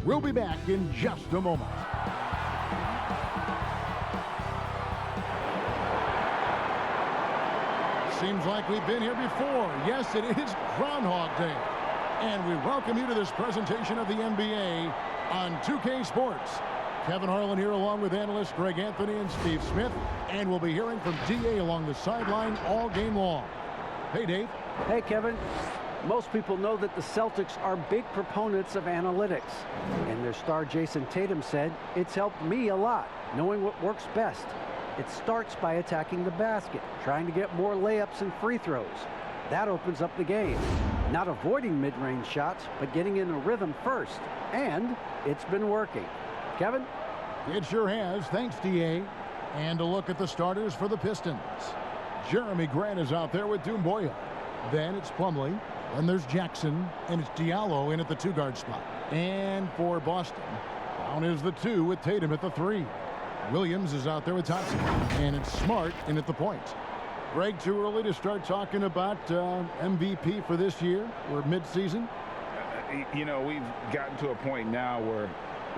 We'll be back in just a moment. Seems like we've been here before. Yes, it is Groundhog Day. And we welcome you to this presentation of the NBA on 2K Sports. Kevin Harlan here along with analysts Greg Anthony and Steve Smith. And we'll be hearing from DA along the sideline all game long. Hey, Dave. Hey, Kevin. Most people know that the Celtics are big proponents of analytics. And their star Jason Tatum said, "It's helped me a lot, knowing what works best. It starts by attacking the basket, trying to get more layups and free throws. That opens up the game. Not avoiding mid-range shots, but getting in a rhythm first. And it's been working." Kevin? It sure has. Thanks, DA. And a look at the starters for the Pistons. Jeremy Grant is out there with Doumbouya. Then it's Plumlee. Then there's Jackson. And it's Diallo in at the 2-guard spot. And for Boston, down is the 2 with Tatum at the 3. Williams is out there with Thompson. And it's Smart in at the point. Greg, too early to start talking about MVP for this year? We're mid-season. You know, we've gotten to a point now where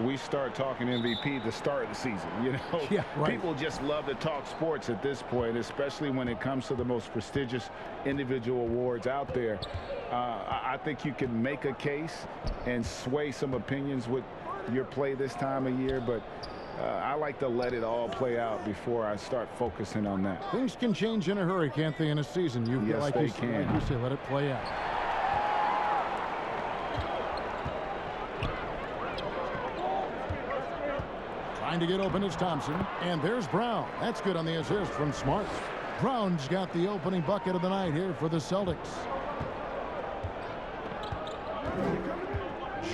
we start talking MVP at the start of the season. You know, yeah, right. People just love to talk sports at this point, especially when it comes to the most prestigious individual awards out there. I think you can make a case and sway some opinions with your play this time of year, but I like to let it all play out before I start focusing on that. Things can change in a hurry, can't they, in a season? Yes, they can. Like you say, let it play out. Trying to get open is Thompson, and there's Brown. That's good on the assist from Smart. Brown's got the opening bucket of the night here for the Celtics.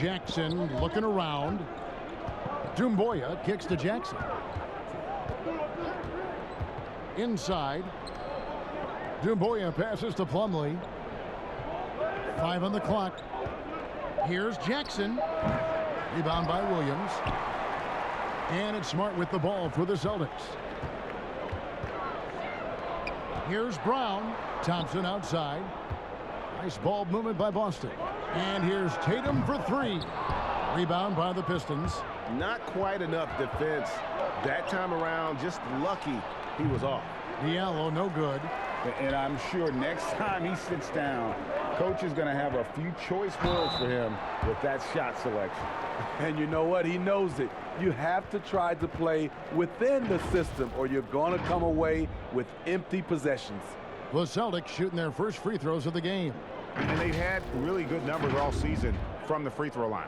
Jackson looking around. Doumbouya kicks to Jackson. Inside. Doumbouya passes to Plumlee. 5 on the clock. Here's Jackson. Rebound by Williams. And it's Smart with the ball for the Celtics. Here's Brown. Thompson outside. Nice ball movement by Boston. And here's Tatum for 3. Rebound by the Pistons. Not quite enough defense that time around. Just lucky he was off. Diallo, no good. And I'm sure next time he sits down, coach is going to have a few choice words for him with that shot selection. And you know what? He knows it. You have to try to play within the system or you're going to come away with empty possessions. The Celtics shooting their first free throws of the game. And they've had really good numbers all season from the free throw line.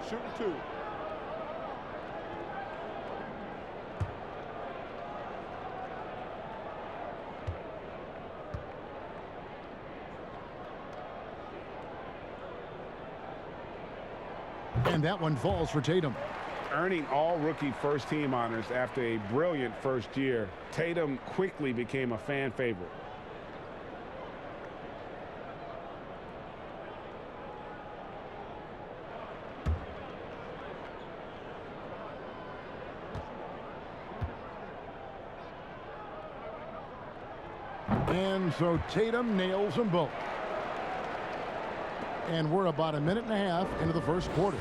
Shooting 2. And that one falls for Tatum. Earning all rookie first team honors after a brilliant first year, Tatum quickly became a fan favorite. And so Tatum nails them both. And we're about a minute and a half into the first quarter.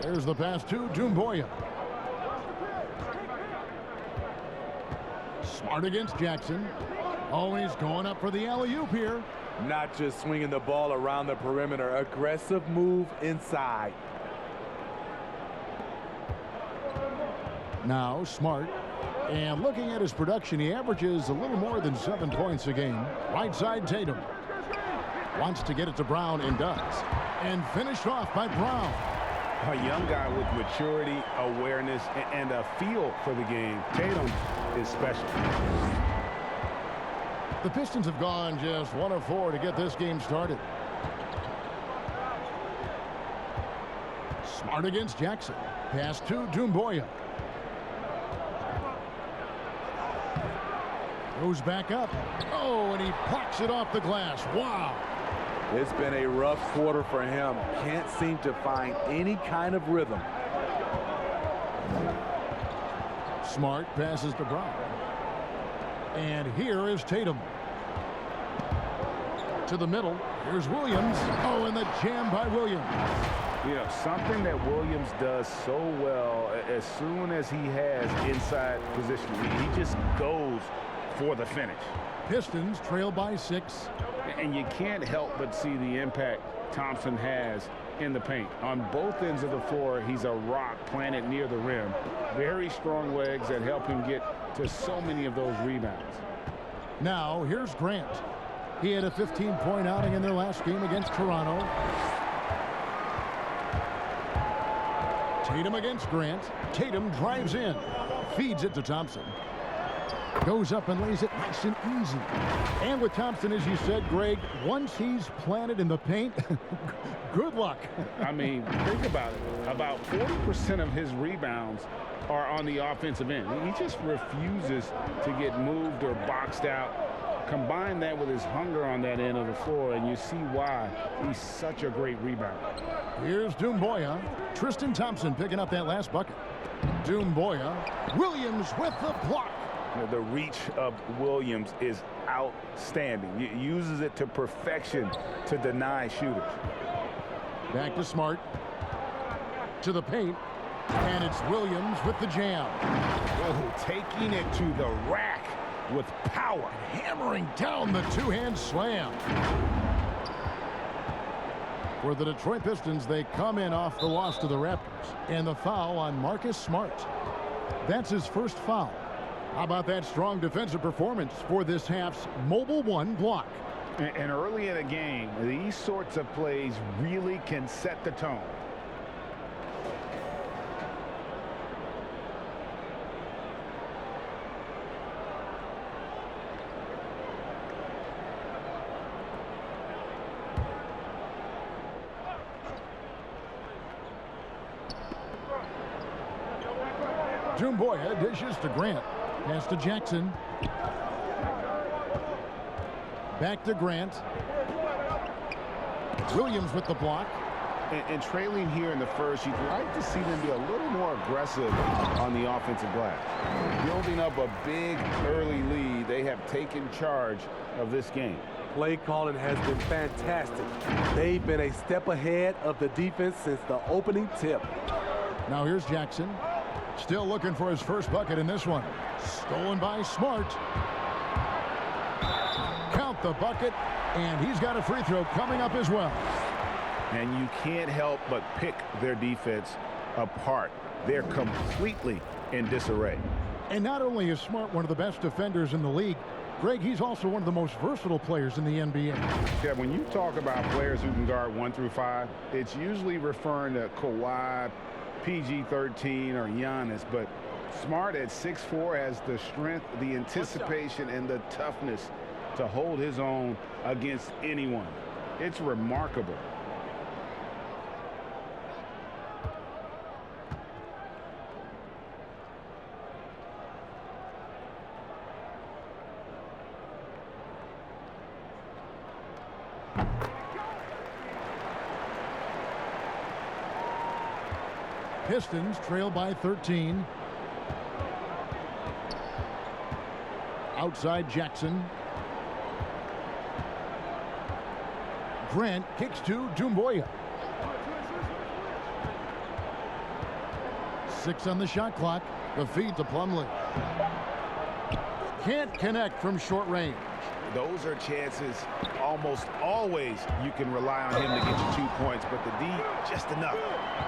There's the pass to Doumbouya. Smart against Jackson. Oh, he's going up for the alley-oop here. Not just swinging the ball around the perimeter. Aggressive move inside. Now Smart. And looking at his production, he averages a little more than 7 points a game. Right side, Tatum. Wants to get it to Brown and does. And finished off by Brown. A young guy with maturity, awareness, and a feel for the game. Tatum is special. The Pistons have gone just 1 of 4 to get this game started. Smart against Jackson. Pass to Doumbouya. Goes back up. Oh, and he plucks it off the glass. Wow. It's been a rough quarter for him. Can't seem to find any kind of rhythm. Smart passes to Brown. And here is Tatum. To the middle. Here's Williams. Oh, and the jam by Williams. You know, something that Williams does so well, as soon as he has inside position, he just goes for the finish. Pistons trail by 6. And you can't help but see the impact Thompson has in the paint. On both ends of the floor, he's a rock planted near the rim. Very strong legs that help him get to so many of those rebounds. Now, here's Grant. He had a 15-point outing in their last game against Toronto. Tatum against Grant. Tatum drives in. Feeds it to Thompson. Goes up and lays it nice and easy. And with Thompson, as you said, Greg, once he's planted in the paint, good luck. I mean, think about it. About 40% of his rebounds are on the offensive end. He just refuses to get moved or boxed out. Combine that with his hunger on that end of the floor, and you see why he's such a great rebounder. Here's Doumbouya. Tristan Thompson picking up that last bucket. Doumbouya. Williams with the block. The reach of Williams is outstanding. He uses it to perfection to deny shooters. Back to Smart. To the paint. And it's Williams with the jam. Oh, taking it to the rack with power. Hammering down the two-hand slam. For the Detroit Pistons, they come in off the loss to the Raptors. And the foul on Marcus Smart. That's his first foul. How about that strong defensive performance for this half's Mobile One block? And early in a game, these sorts of plays really can set the tone. Doumbouya dishes to Grant. Pass to Jackson. Back to Grant. Williams with the block. And trailing here in the first, you'd like to see them be a little more aggressive on the offensive glass. Building up a big early lead, they have taken charge of this game. Play calling has been fantastic. They've been a step ahead of the defense since the opening tip. Now here's Jackson. Still looking for his first bucket in this one. Stolen by Smart. Count the bucket, and he's got a free throw coming up as well. And you can't help but pick their defense apart. They're completely in disarray. And not only is Smart one of the best defenders in the league, Greg, he's also one of the most versatile players in the NBA. Yeah, when you talk about players who can guard 1 through 5, it's usually referring to Kawhi, PG-13, or Giannis, but Smart at 6'4" has the strength, the anticipation, and the toughness to hold his own against anyone. It's remarkable. Pistons trail by 13. Outside Jackson. Grant kicks to Doumbouya. 6 on the shot clock. The feed to Plumlee. Can't connect from short range. Those are chances almost always you can rely on him to get you 2 points, but the D just enough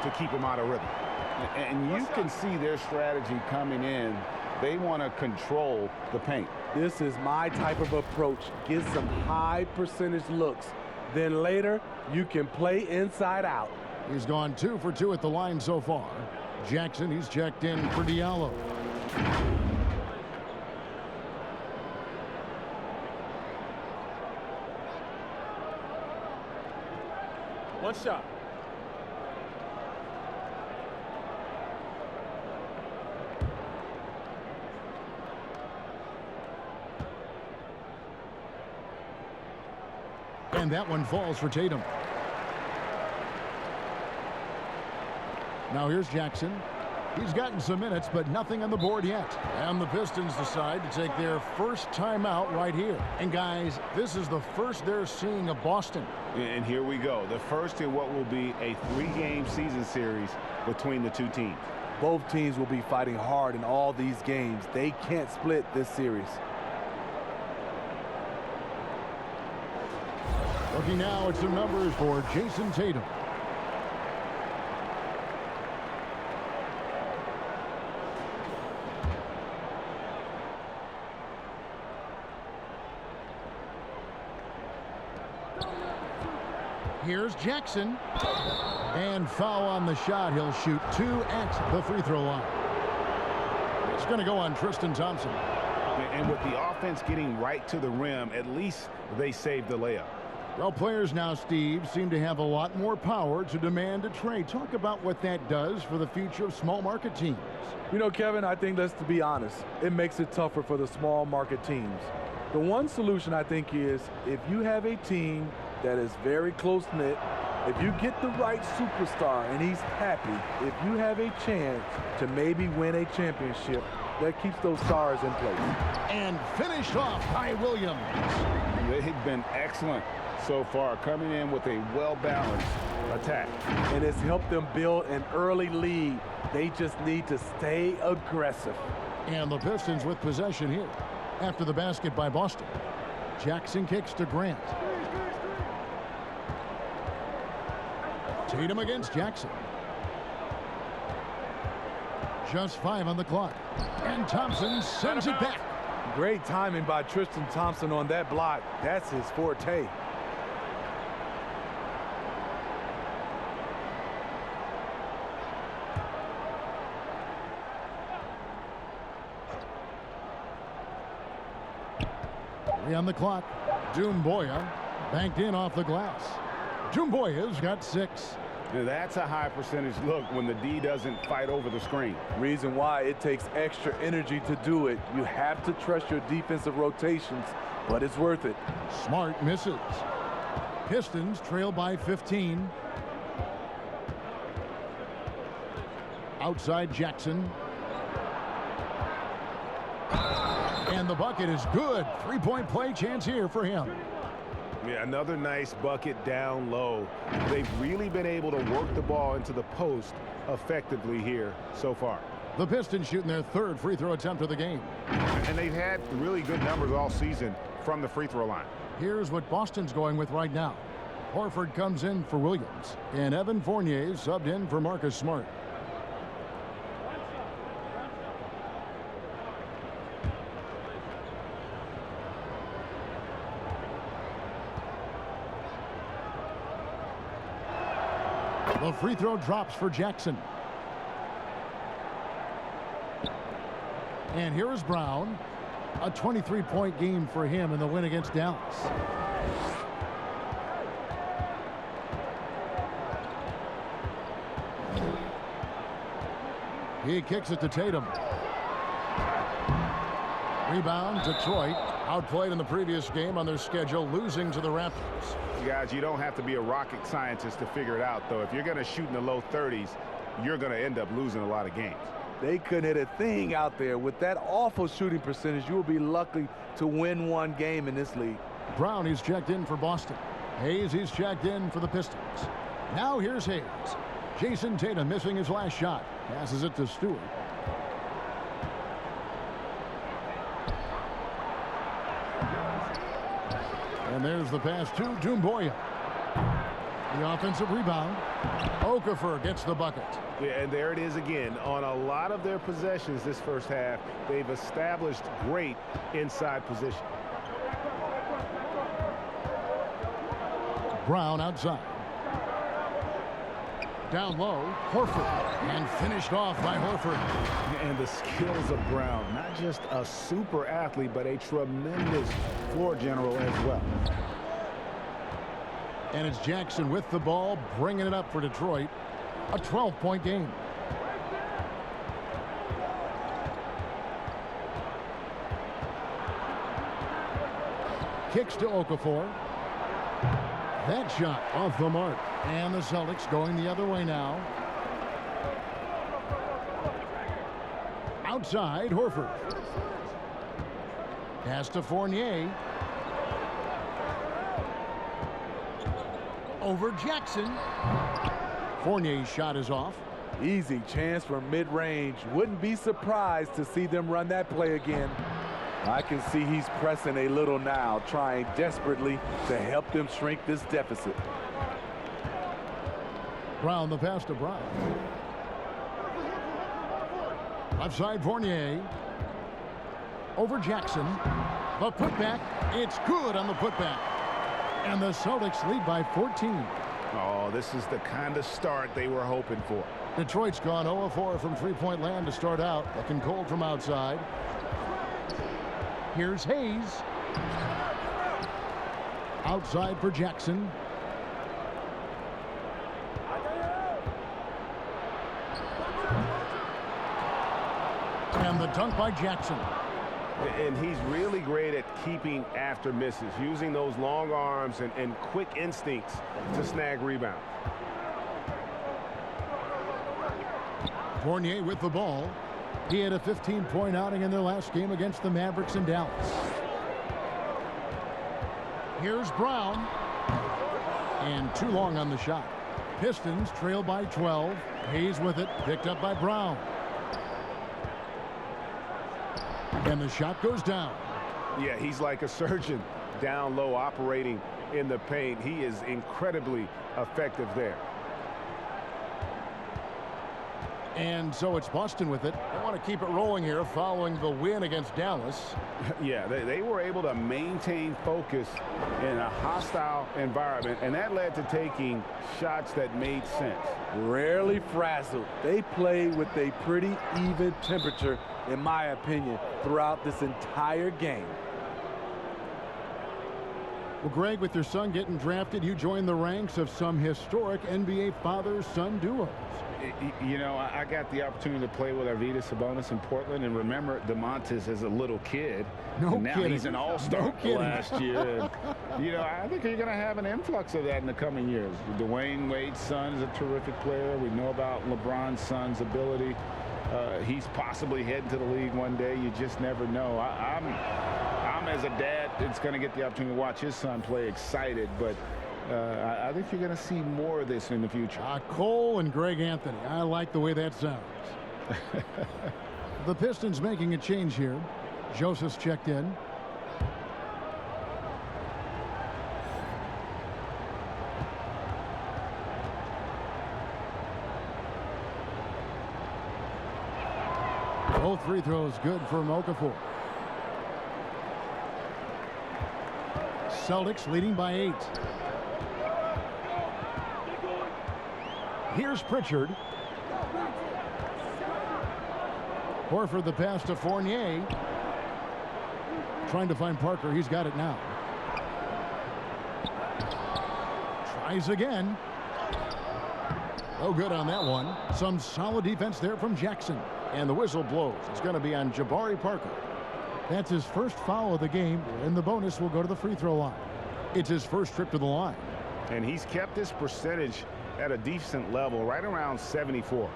to keep him out of rhythm. And you can see their strategy coming in. They want to control the paint. This is my type of approach. Get some high percentage looks. Then later, you can play inside out. He's gone 2 for 2 at the line so far. Jackson, he's checked in for Diallo. One shot. And that one falls for Tatum. Now here's Jackson. He's gotten some minutes, but nothing on the board yet. And the Pistons decide to take their first timeout right here. And guys, this is the first they're seeing of Boston. And here we go. The first in what will be a 3-game season series between the two teams. Both teams will be fighting hard in all these games. They can't split this series. Looking now at some numbers for Jason Tatum. Here's Jackson. And foul on the shot. He'll shoot 2 at the free throw line. It's going to go on Tristan Thompson. And with the offense getting right to the rim, at least they saved the layup. Well, players now, Steve, seem to have a lot more power to demand a trade. Talk about what that does for the future of small market teams. You know, Kevin, I think, let's be honest, it makes it tougher for the small market teams. The one solution, I think, is if you have a team that is very close-knit, if you get the right superstar and he's happy, if you have a chance to maybe win a championship, that keeps those stars in place. And finished off by Williams. They've been excellent so far, coming in with a well-balanced attack. And it's helped them build an early lead. They just need to stay aggressive. And the Pistons with possession here after the basket by Boston. Jackson kicks to Grant. Tatum against Jackson. Just 5 on the clock. And Thompson sends it back. Great timing by Tristan Thompson on that block. That's his forte. On the clock, Doumbouya banked in off the glass. Doumbouya's got 6. That's a high percentage look when the D doesn't fight over the screen. Reason why it takes extra energy to do it. You have to trust your defensive rotations, but it's worth it. Smart misses. Pistons trail by 15. Outside Jackson. And the bucket is good. 3-point play chance here for him. Yeah, another nice bucket down low. They've really been able to work the ball into the post effectively here so far. The Pistons shooting their 3rd free throw attempt of the game. And they've had really good numbers all season from the free throw line. Here's what Boston's going with right now. Horford comes in for Williams. And Evan Fournier subbed in for Marcus Smart. The free throw drops for Jackson. And here is Brown. A 23-point game for him in the win against Dallas. He kicks it to Tatum. Rebound, Detroit. Outplayed in the previous game on their schedule, losing to the Raptors. Guys, you don't have to be a rocket scientist to figure it out, though. If you're going to shoot in the low 30s, you're going to end up losing a lot of games. They couldn't hit a thing out there. With that awful shooting percentage, you will be lucky to win one game in this league. Brown, he's checked in for Boston. Hayes, he's checked in for the Pistons. Now here's Hayes. Jason Tatum missing his last shot. Passes it to Stewart. And there's the pass to Doumbouya. The offensive rebound. Okafor gets the bucket. Yeah, and there it is again. On a lot of their possessions this first half, they've established great inside position. Brown outside. Down low, Horford. And finished off by Horford. And the skills of Brown, not just a super athlete, but a tremendous floor general as well. And it's Jackson with the ball, bringing it up for Detroit. A 12-point game. Kicks to Okafor. That shot off the mark. And the Celtics going the other way now. outside, Horford. Pass to Fournier. Over Jackson. Fournier's shot is off. Easy chance for mid-range. Wouldn't be surprised to see them run that play again. I can see he's pressing a little now, trying desperately to help them shrink this deficit. Brown, the pass to Brown. Left side, Fournier. Over Jackson. The putback. It's good on the putback. And the Celtics lead by 14. Oh, this is the kind of start they were hoping for. Detroit's gone 0 of 4 from three-point land to start out. Looking cold from outside. Here's Hayes. Outside for Jackson. And the dunk by Jackson. And he's really great at keeping after misses, using those long arms and quick instincts to snag rebounds. Fournier with the ball. He had a 15-point outing in their last game against the Mavericks in Dallas. Here's Brown. And too long on the shot. Pistons trail by 12. Hayes with it, picked up by Brown. And the shot goes down. Yeah, he's like a surgeon down low operating in the paint. He is incredibly effective there. And so it's Boston with it. They want to keep it rolling here following the win against Dallas. Yeah, they were able to maintain focus in a hostile environment, and that led to taking shots that made sense. Rarely frazzled. They play with a pretty even temperature, in my opinion, throughout this entire game. Well, Greg, with your son getting drafted, you joined the ranks of some historic NBA father-son duos. You know, I got the opportunity to play with Arvydas Sabonis in Portland, and remember DeMontis as a little kid. No and now kidding. He's an all-star No last year. And, you know, I think you're going to have an influx of that in the coming years. Dwayne Wade's son is a terrific player. We know about LeBron's son's ability. He's possibly heading to the league one day. You just never know. I'm as a dad that's going to get the opportunity to watch his son play excited, but I think you're going to see more of this in the future. Cole and Greg Anthony. I like the way that sounds. The Pistons making a change here. Joseph's checked in. Both free throws good for Okafor. Celtics leading by 8. Here's Pritchard. Horford the pass to Fournier. Trying to find Parker. He's got it now. Tries again. No good on that one. Some solid defense there from Jackson. And the whistle blows. It's going to be on Jabari Parker. That's his first foul of the game, and the bonus will go to the free throw line. It's his first trip to the line. And he's kept this percentage at a decent level, right around 74.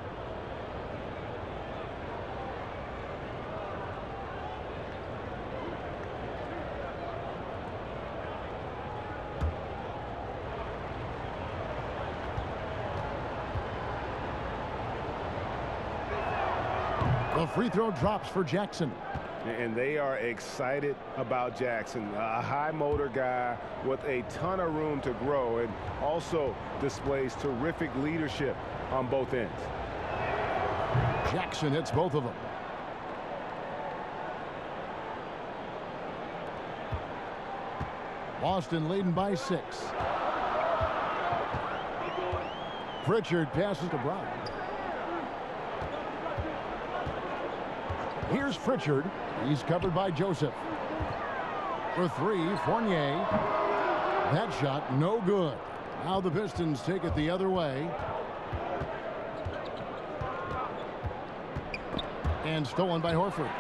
The free throw drops for Jackson. And they are excited about Jackson, a high motor guy with a ton of room to grow, and also displays terrific leadership on both ends. Jackson hits both of them. Boston leading by 6. Pritchard passes to Brown. Here's Pritchard. He's covered by Joseph. For 3, Fournier. That shot no good. Now the Pistons take it the other way. And stolen by Horford.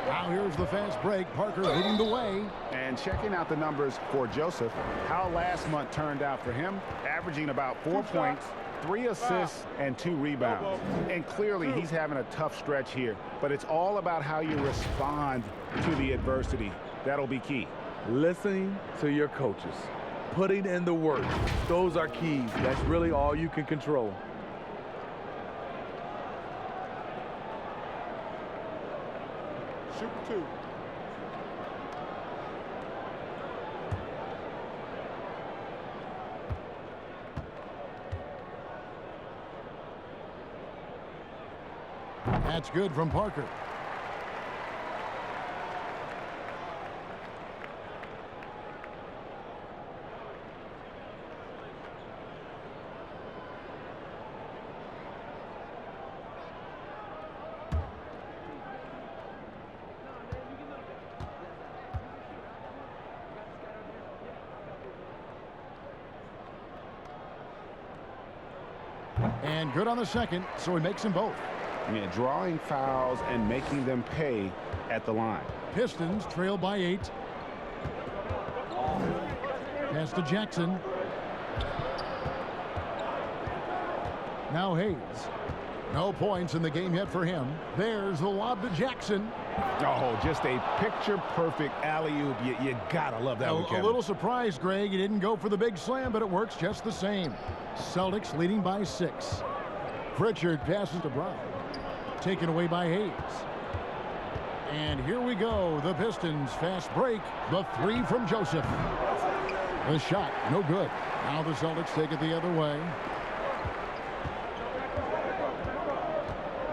Now here's the fast break. Parker leading the way. And checking out the numbers for Joseph, how last month turned out for him, averaging about 4 points, 3 assists and 2 rebounds. And clearly he's having a tough stretch here, but it's all about how you respond to the adversity. That'll be key. Listening to your coaches, putting in the work. Those are keys. That's really all you can control. Shoot 2. That's good from Parker. And good on the second, so he makes them both. Yeah, drawing fouls and making them pay at the line. Pistons trail by 8. Pass to Jackson. Now Hayes. No points in the game yet for him. There's the lob to Jackson. Oh, just a picture-perfect alley-oop. You gotta love that one, Kevin. A little surprised, Greg. He didn't go for the big slam, but it works just the same. Celtics leading by 6. Pritchard passes to Brown. Taken away by Hayes. And here we go. The Pistons fast break. The 3 from Joseph. The shot, no good. Now the Celtics take it the other way.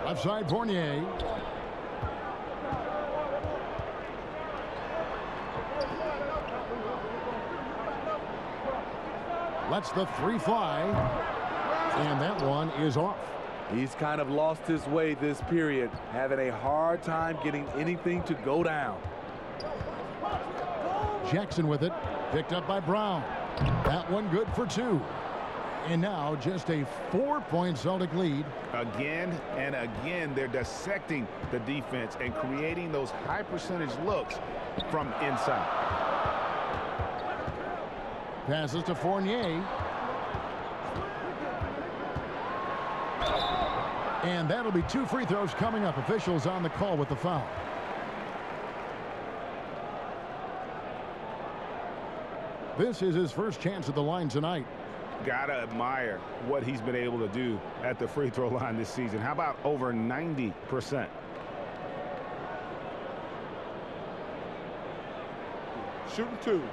Left side, Fournier. Lets the 3 fly. And that one is off. He's kind of lost his way this period, having a hard time getting anything to go down. Jackson with it, picked up by Brown. That one good for 2. And now just a 4-point Celtic lead. Again and again, they're dissecting the defense and creating those high percentage looks from inside. Passes to Fournier. And that'll be 2 free throws coming up. Officials on the call with the foul. This is his first chance at the line tonight. Gotta admire what he's been able to do at the free throw line this season. How about over 90%? Shooting 2.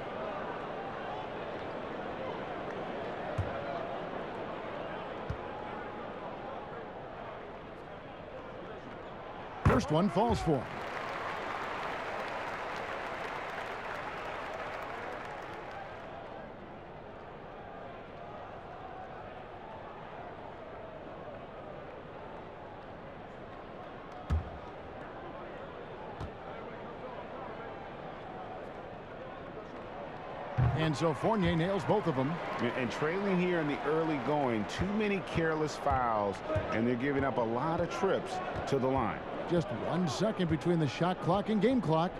First one falls for him. And so Fournier nails both of them. And trailing here in the early going, too many careless fouls, and they're giving up a lot of trips to the line. Just 1 second between the shot clock and game clock.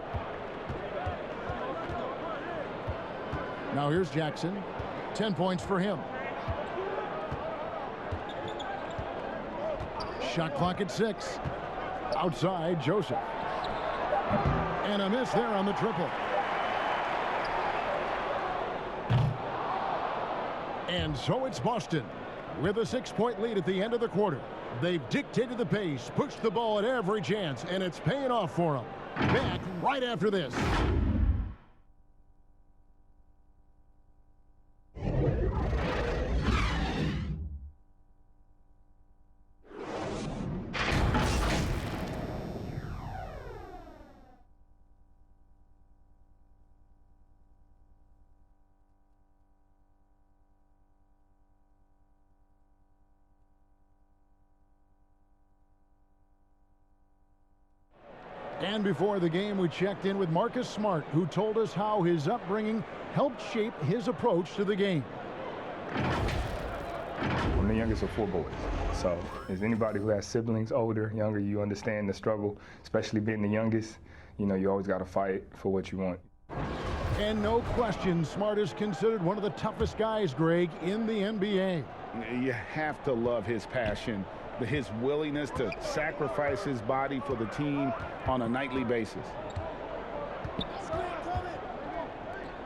Now here's Jackson. 10 points for him. Shot clock at 6. Outside, Joseph. And a miss there on the triple. And so it's Boston with a 6-point lead at the end of the quarter. They've dictated the pace, pushed the ball at every chance, and it's paying off for them. Back right after this. And before the game, we checked in with Marcus Smart, who told us how his upbringing helped shape his approach to the game. I'm the youngest of 4 boys. So as anybody who has siblings, older, younger, you understand the struggle, especially being the youngest. You know, you always got to fight for what you want. And no question, Smart is considered one of the toughest guys, Greg, in the NBA. You have to love his passion, his willingness to sacrifice his body for the team on a nightly basis.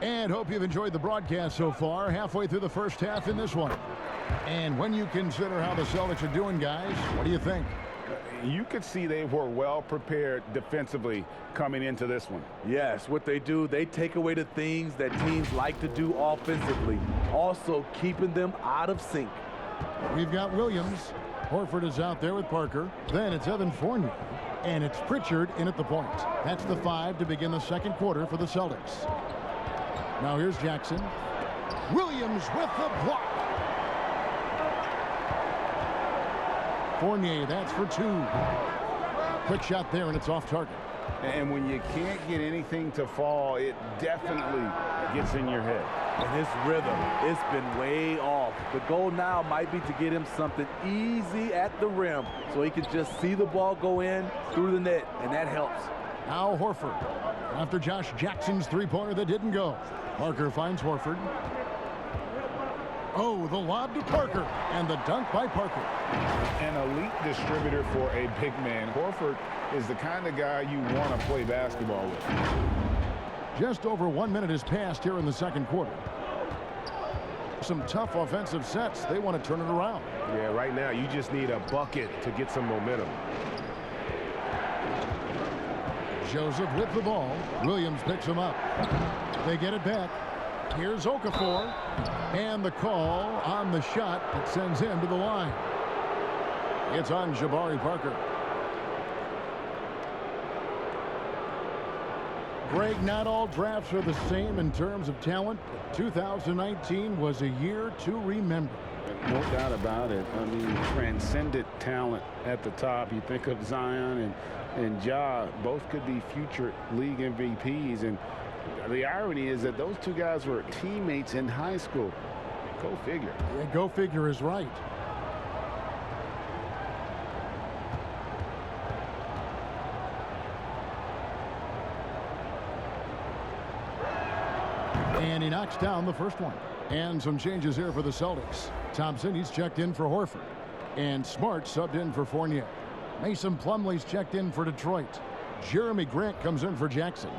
And hope you've enjoyed the broadcast so far. Halfway through the first half in this one. And when you consider how the Celtics are doing, guys, what do you think? You could see they were well prepared defensively coming into this one. Yes, what they do, they take away the things that teams like to do offensively, also keeping them out of sync. We've got Williams. Horford is out there with Parker. Then it's Evan Fournier. And it's Pritchard in at the point. That's the 5 to begin the second quarter for the Celtics. Now here's Jackson. Williams with the block. Fournier, that's for 2. Quick shot there, and it's off target. And when you can't get anything to fall, it definitely gets in your head. And his rhythm, it's been way off. The goal now might be to get him something easy at the rim so he can just see the ball go in through the net, and that helps. Now Horford. After Josh Jackson's three-pointer that didn't go. Parker finds Horford. Oh, the lob to Parker, and the dunk by Parker. An elite distributor for a big man. Horford is the kind of guy you want to play basketball with. Just over 1 minute has passed here in the second quarter. Some tough offensive sets. They want to turn it around. Yeah, right now you just need a bucket to get some momentum. Joseph with the ball. Williams picks him up. They get it back. Here's Okafor. And the call on the shot that sends him to the line. It's on Jabari Parker. Greg, not all drafts are the same in terms of talent. 2019 was a year to remember. No doubt about it. I mean, transcendent talent at the top. You think of Zion and Ja, both could be future league MVPs. And the irony is that those two guys were teammates in high school. Go figure. Yeah, go figure is right. And he knocks down the first one. And some changes here for the Celtics. Thompson, he's checked in for Horford. And Smart subbed in for Fournier. Mason Plumlee's checked in for Detroit. Jeremy Grant comes in for Jackson.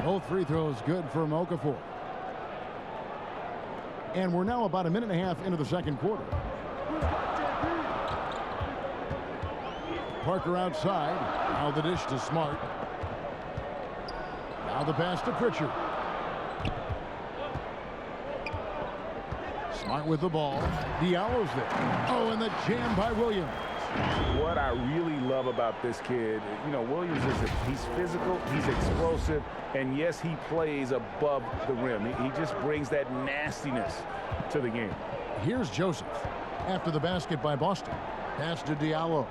Both free throws good from Okafor. And we're now about a minute and a half into the second quarter. Parker outside. Now the dish to Smart. Now the pass to Pritchard. Smart with the ball. Diallo's there. Oh, and the jam by Williams. What I really love about this kid, you know, Williams is he's physical, he's explosive, and yes, he plays above the rim. He just brings that nastiness to the game. Here's Joseph after the basket by Boston. Pass to Diallo.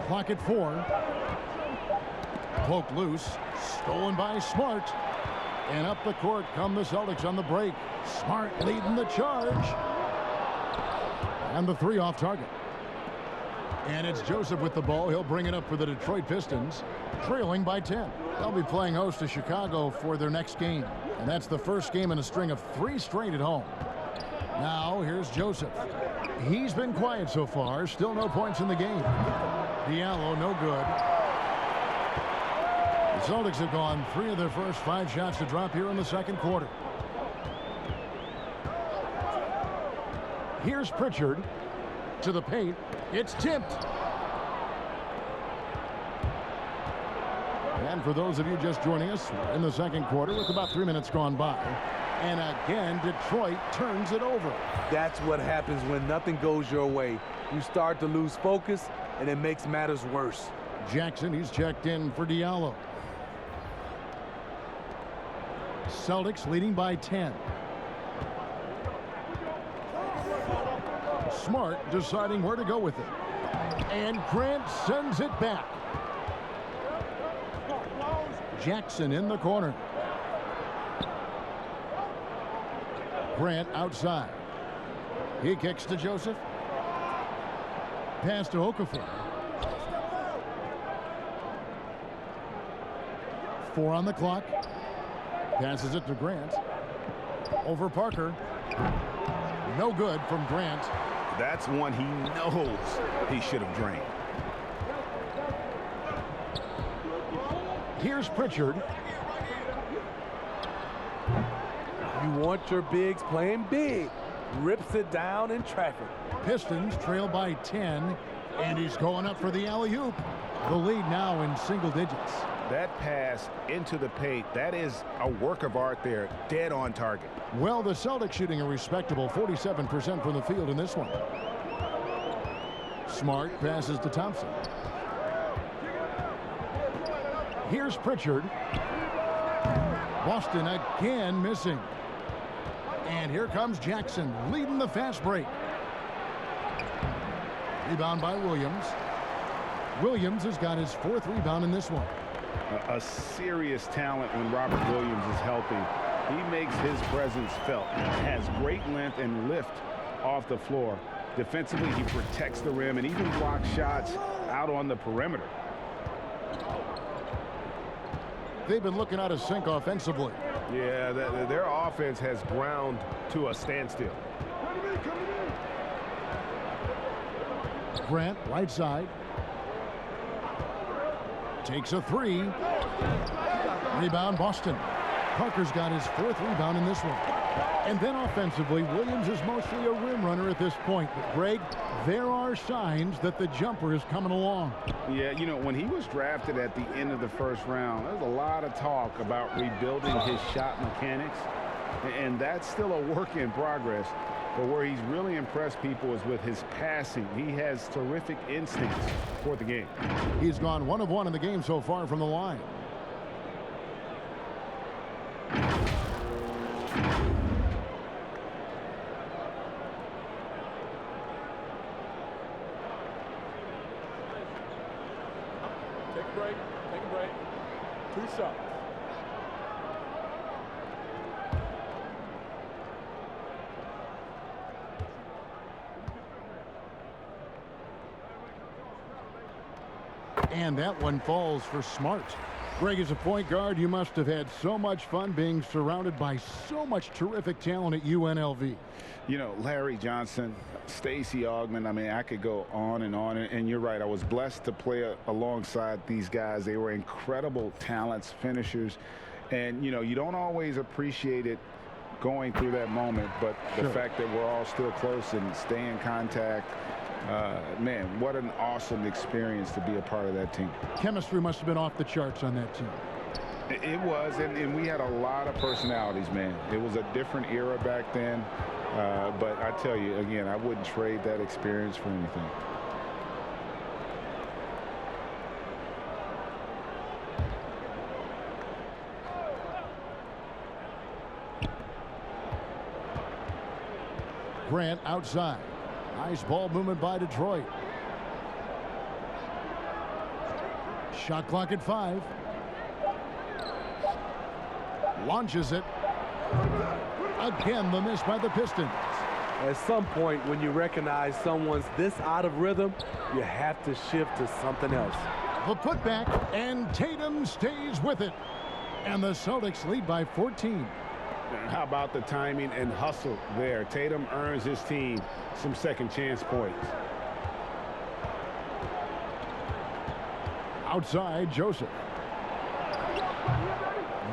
Clock at 4. Poked loose. Stolen by Smart. And up the court come the Celtics on the break. Smart leading the charge. And the 3 off target. And it's Joseph with the ball. He'll bring it up for the Detroit Pistons, trailing by 10. They'll be playing host to Chicago for their next game. And that's the first game in a string of 3 straight at home. Now here's Joseph. He's been quiet so far. Still no points in the game. Diallo, no good. The Celtics have gone 3 of their first 5 shots to drop here in the second quarter. Here's Pritchard to the paint. It's tipped. And for those of you just joining us, we're in the second quarter with about 3 minutes gone by. And again, Detroit turns it over. That's what happens when nothing goes your way. You start to lose focus, and it makes matters worse. Jackson, he's checked in for Diallo. Celtics leading by 10. Smart deciding where to go with it. And Grant sends it back. Jackson in the corner. Grant outside. He kicks to Joseph. Pass to Okafor. 4 on the clock. Passes it to Grant. Over Parker. No good from Grant. That's one he knows he should have drained. Here's Pritchard. You want your bigs playing big. Rips it down in traffic. Pistons trail by 10, and he's going up for the alley-oop. The lead now in single digits. That pass into the paint, that is a work of art there, dead on target. Well, the Celtics shooting a respectable 47% from the field in this one. Smart passes to Thompson. Here's Pritchard. Boston again missing. And here comes Jackson leading the fast break. Rebound by Williams. Williams has got his 4th rebound in this one. A serious talent when Robert Williams is healthy. He makes his presence felt. Has great length and lift off the floor. Defensively, he protects the rim and even blocks shots out on the perimeter. They've been looking out of sync offensively. Yeah, their offense has ground to a standstill. Grant, right side. Takes a 3. Rebound, Boston. Parker's got his 4th rebound in this one. And then offensively, Williams is mostly a rim runner at this point. But, Greg, there are signs that the jumper is coming along. Yeah, you know, when he was drafted at the end of the 1st round, there was a lot of talk about rebuilding his shot mechanics. And that's still a work in progress. But where he's really impressed people is with his passing. He has terrific instincts for the game. He's gone 1 of 1 in the game so far from the line. Take a break. Take a break. 2 shots. And that one falls for Smart. Greg, as a point guard, you must have had so much fun being surrounded by so much terrific talent at UNLV. You know, Larry Johnson, Stacey Augmon, I mean, I could go on. And you're right, I was blessed to play alongside these guys. They were incredible talents, finishers. And, you know, you don't always appreciate it going through that moment, but the fact that we're all still close and stay in contact, man, what an awesome experience to be a part of that team. Chemistry must have been off the charts on that team. It was, and we had a lot of personalities, man. It was a different era back then, but I tell you, again, I wouldn't trade that experience for anything. Grant outside. Nice ball movement by Detroit. Shot clock at 5. Launches it. Again, the miss by the Pistons. At some point, when you recognize someone's this out of rhythm, you have to shift to something else. The putback, and Tatum stays with it. And the Celtics lead by 14. How about the timing and hustle there? Tatum earns his team some second chance points. Outside, Joseph.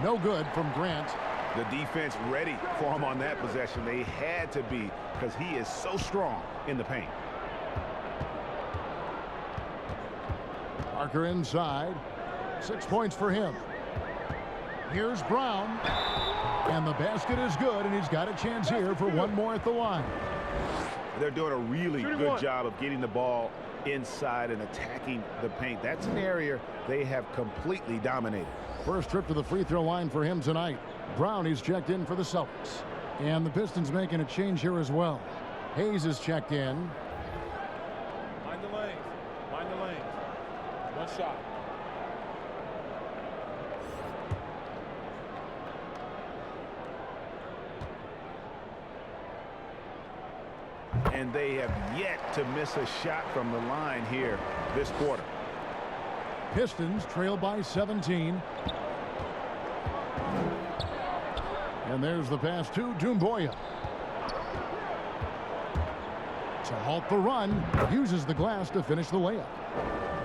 No good from Grant. The defense ready for him on that possession. They had to be, because he is so strong in the paint. Parker inside. 6 points for him. Here's Brown. And the basket is good, and he's got a chance here for one more at the line. They're doing a really good job of getting the ball inside and attacking the paint. That's an area they have completely dominated. First trip to the free throw line for him tonight. Brown, he's checked in for the Celtics. And the Pistons making a change here as well. Hayes is checked in. Mind the lanes. Mind the lanes. 1 shot. and they have yet to miss a shot from the line here this quarter. Pistons trail by 17. And there's the pass to Doumbouya. To halt the run, uses the glass to finish the layup.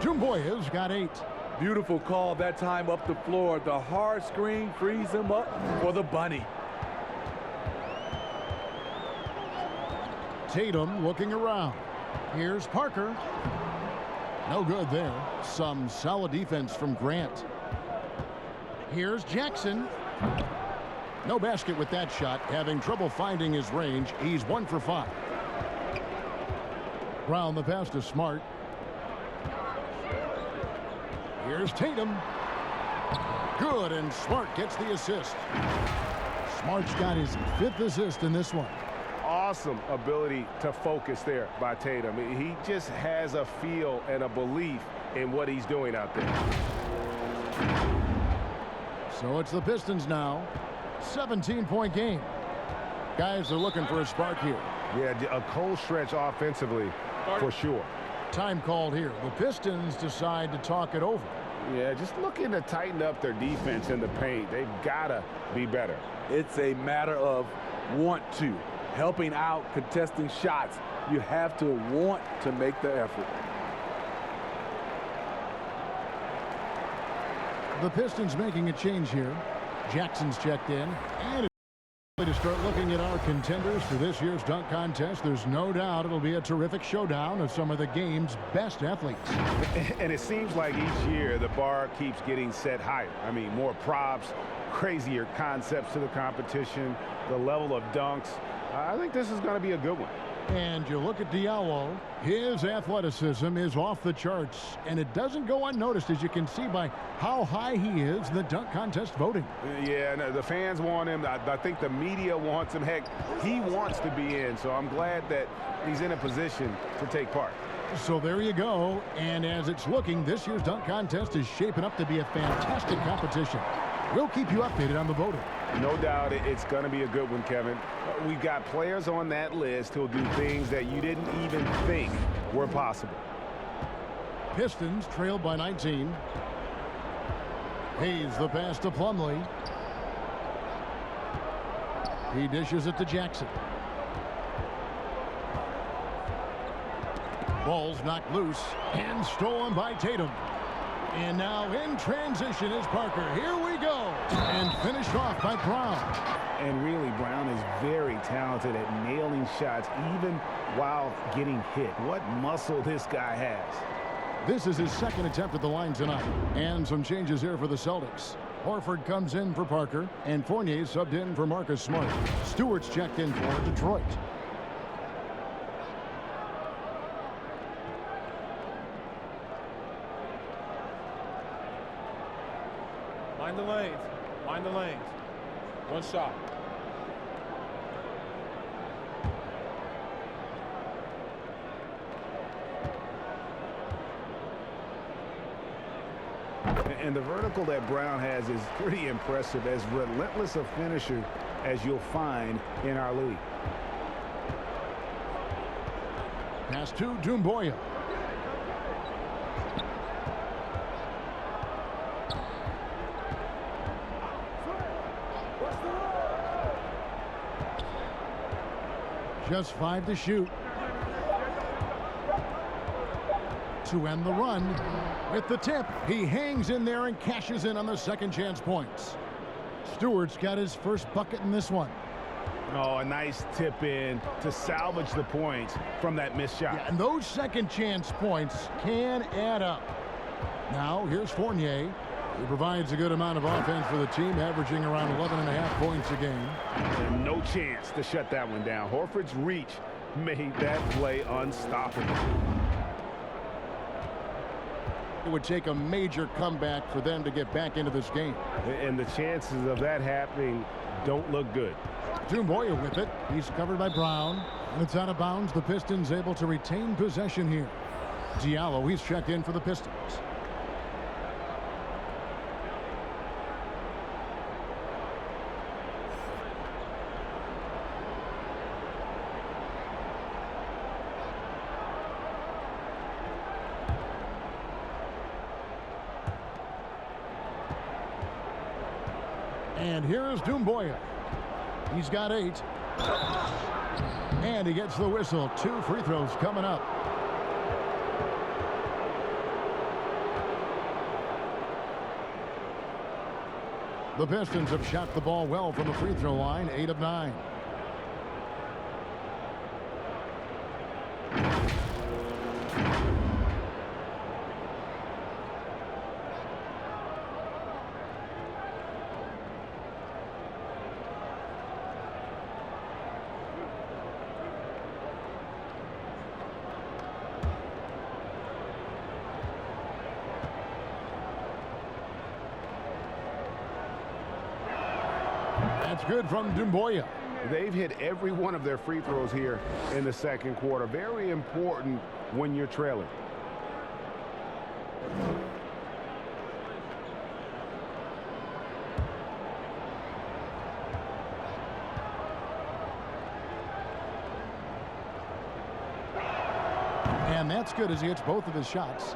Doumbouya's got 8. Beautiful call that time up the floor. The hard screen frees him up for the bunny. Tatum looking around. Here's Parker. No good there. Some solid defense from Grant. Here's Jackson. No basket with that shot. Having trouble finding his range. He's 1 for 5. Brown the pass to Smart. Here's Tatum. Good, and Smart gets the assist. Smart's got his 5th assist in this one. Awesome ability to focus there by Tatum. He just has a feel and a belief in what he's doing out there. So it's the Pistons now. 17-point game. Guys are looking for a spark here. Yeah, a cold stretch offensively for sure. Time called here. The Pistons decide to talk it over. Yeah, just looking to tighten up their defense in the paint. They've got to be better. It's a matter of want to. Helping out, contesting shots. You have to want to make the effort. The Pistons making a change here. Jackson's checked in. And to start looking at our contenders for this year's dunk contest, there's no doubt it'll be a terrific showdown of some of the game's best athletes. And it seems like each year the bar keeps getting set higher. I mean, more props, crazier concepts to the competition, the level of dunks. I think this is going to be a good one. And you look at Diallo, his athleticism is off the charts, and it doesn't go unnoticed, as you can see by how high he is in the dunk contest voting. Yeah, no, the fans want him. I think the media wants him. Heck, he wants to be in, so I'm glad that he's in a position to take part. So there you go, and as it's looking, this year's dunk contest is shaping up to be a fantastic competition. We'll keep you updated on the voting. No doubt it's going to be a good one, Kevin. We've got players on that list who'll do things that you didn't even think were possible. Pistons trailed by 19. Hayes the pass to Plumlee. He dishes it to Jackson. Ball's knocked loose and stolen by Tatum. And now in transition is Parker. Here we go. And finished off by Brown. And really, Brown is very talented at nailing shots even while getting hit. What muscle this guy has. This is his 2nd attempt at the line tonight. And some changes here for the Celtics. Horford comes in for Parker, and Fournier subbed in for Marcus Smart. Stewart's checked in for Detroit. Mind the lanes. Mind the lanes. One shot. And the vertical that Brown has is pretty impressive, as relentless a finisher as you'll find in our league. Pass to Doumbouya. Just 5 to shoot. To end the run with the tip. He hangs in there and cashes in on the second chance points. Stewart's got his first bucket in this one. Oh, a nice tip in to salvage the points from that missed shot. Yeah, and those second chance points can add up. Now here's Fournier. He provides a good amount of offense for the team, averaging around 11.5 points a game. And no chance to shut that one down. Horford's reach made that play unstoppable. It would take a major comeback for them to get back into this game. And the chances of that happening don't look good. Doumbouya with it. He's covered by Brown. And it's out of bounds. The Pistons able to retain possession here. Diallo, he's checked in for the Pistons. And here's Doumbouya. He's got 8. And he gets the whistle. 2 free throws coming up. The Pistons have shot the ball well from the free throw line, 8 of 9. That's good from Doumbouya. They've hit every one of their free throws here in the second quarter. Very important when you're trailing. And that's good as he hits both of his shots.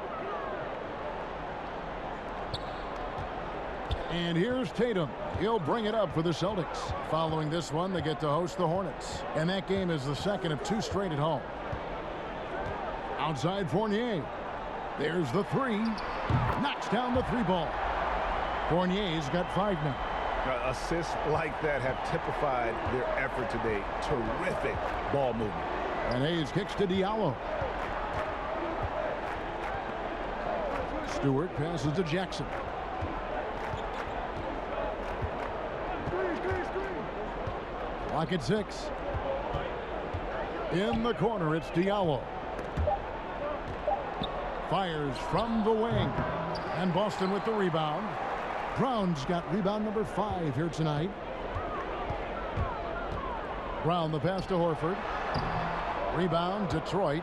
And here's Tatum. He'll bring it up for the Celtics. Following this one, they get to host the Hornets. And that game is the second of 2 straight at home. Outside Fournier. There's the 3. Knocks down the 3 ball. Fournier's got 5 now. Assists like that have typified their effort today. Terrific ball movement. And Hayes kicks to Diallo. Stewart passes to Jackson. Clock at 6. In the corner, it's Diallo. Fires from the wing. And Boston with the rebound. Brown's got rebound number 5 here tonight. Brown the pass to Horford. Rebound, Detroit.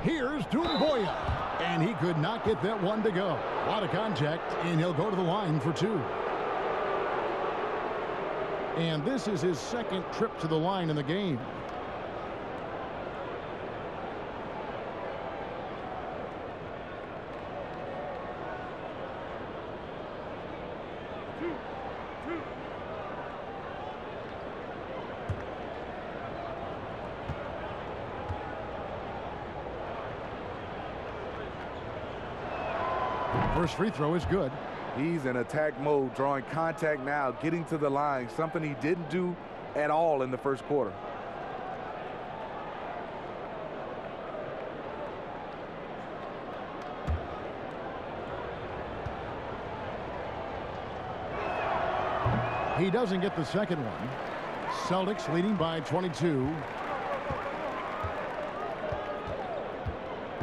Here's Doumbouya. And he could not get that one to go. A lot of contact, and he'll go to the line for 2. And this is his second trip to the line in the game. First free throw is good. He's in attack mode, drawing contact now, getting to the line, something he didn't do at all in the first quarter. He doesn't get the second one. Celtics leading by 22.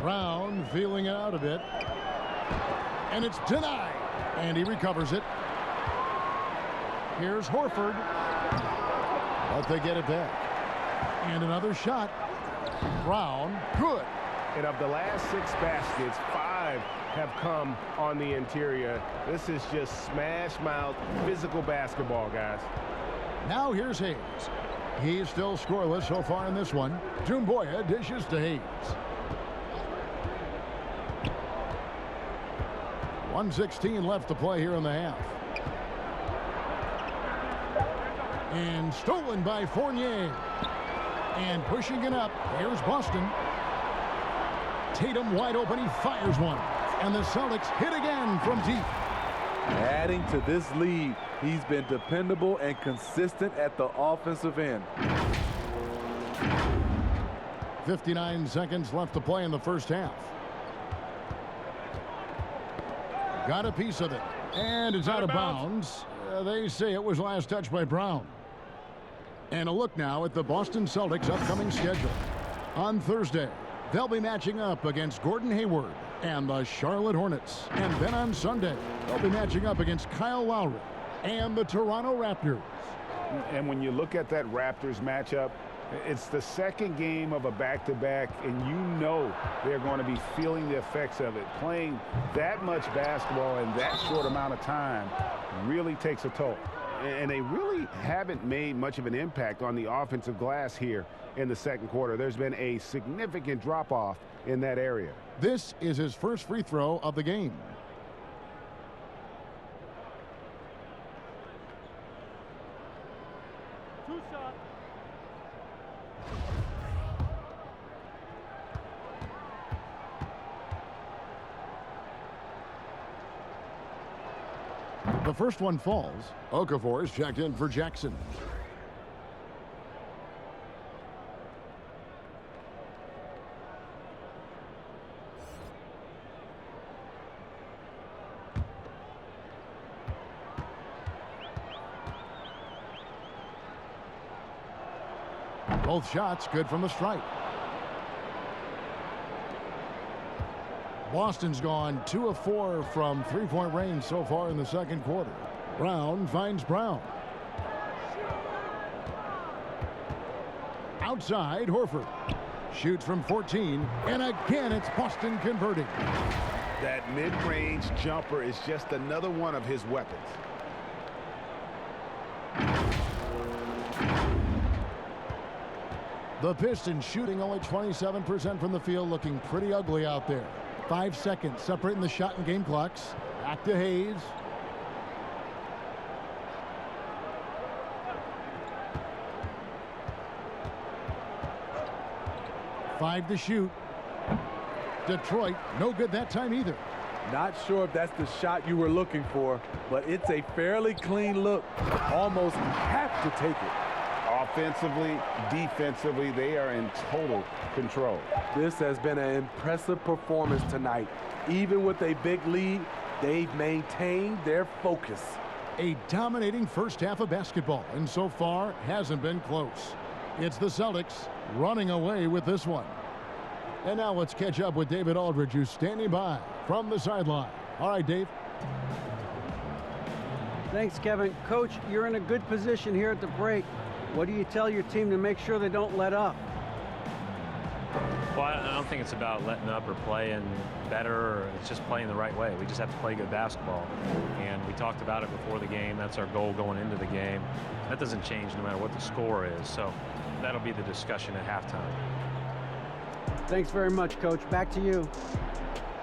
Brown feeling it out a bit. And it's denied. And he recovers it. Here's Horford. But they get it back. And another shot. Brown, good. And of the last 6 baskets, 5 have come on the interior. This is just smash mouth physical basketball, guys. Now here's Hayes. He's still scoreless so far in this one. Doumbouya dishes to Hayes. 1:16 left to play here in the half. And stolen by Fournier. And pushing it up. Here's Boston. Tatum wide open. He fires one. And the Celtics hit again from deep. Adding to this lead, he's been dependable and consistent at the offensive end. 59 seconds left to play in the first half. Got a piece of it. And it's out of bounds. They say it was last touched by Brown. And a look now at the Boston Celtics' upcoming schedule. On Thursday, they'll be matching up against Gordon Hayward and the Charlotte Hornets. And then on Sunday, they'll be matching up against Kyle Lowry and the Toronto Raptors. And when you look at that Raptors matchup, it's the second game of a back-to-back, and you know they're going to be feeling the effects of it. Playing that much basketball in that short amount of time really takes a toll. And they really haven't made much of an impact on the offensive glass here in the second quarter. There's been a significant drop-off in that area. This is his first free throw of the game. 2-shot. The first one falls. Okafor is checked in for Jackson. Both shots good from the stripe. Boston's gone 2 of 4 from three-point range so far in the second quarter. Brown finds Brown. Outside, Horford. Shoots from 14, and again it's Boston converting. That mid-range jumper is just another one of his weapons. The Pistons shooting only 27% from the field, looking pretty ugly out there. 5 seconds separating the shot and game clocks. Back to Hayes. Five to shoot. Detroit, no good that time either. Not sure if that's the shot you were looking for, but it's a fairly clean look. Almost have to take it. Offensively, defensively, they are in total control. This has been an impressive performance tonight. Even with a big lead, they've maintained their focus. A dominating first half of basketball, and so far hasn't been close. It's the Celtics running away with this one. And now let's catch up with David Aldridge, who's standing by from the sideline. All right, Dave. Thanks, Kevin. Coach, you're in a good position here at the break. What do you tell your team to make sure they don't let up? Well, I don't think it's about letting up or playing better, or it's just playing the right way. We just have to play good basketball. And we talked about it before the game. That's our goal going into the game. That doesn't change no matter what the score is. So that'll be the discussion at halftime. Thanks very much, Coach. Back to you.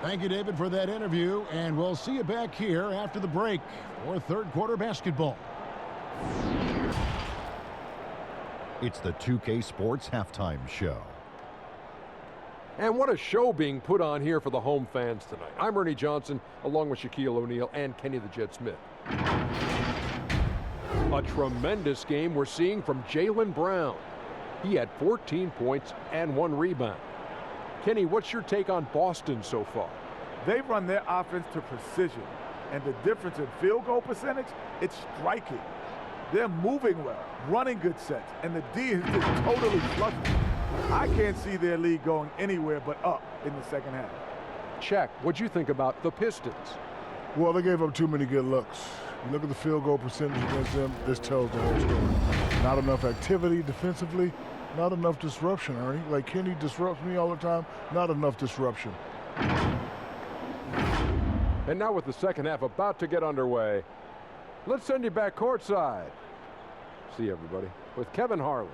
Thank you, David, for that interview. And we'll see you back here after the break for third quarter basketball. It's the 2K Sports Halftime Show. And what a show being put on here for the home fans tonight. I'm Ernie Johnson, along with Shaquille O'Neal and Kenny the Jet Smith. A tremendous game we're seeing from Jaylen Brown. He had 14 points and 1 rebound. Kenny, what's your take on Boston so far? They run their offense to precision, and the difference in field goal percentage, it's striking. They're moving well, running good sets, and the D is just totally flustered. I can't see their lead going anywhere but up in the second half. Check. What'd you think about the Pistons? Well, they gave up too many good looks. You look at the field goal percentage against them, this tells the whole story. Not enough activity defensively, not enough disruption, Ernie. Like Kenny disrupts me all the time, not enough disruption. And now with the second half about to get underway, let's send you back courtside. See everybody with Kevin Harlan.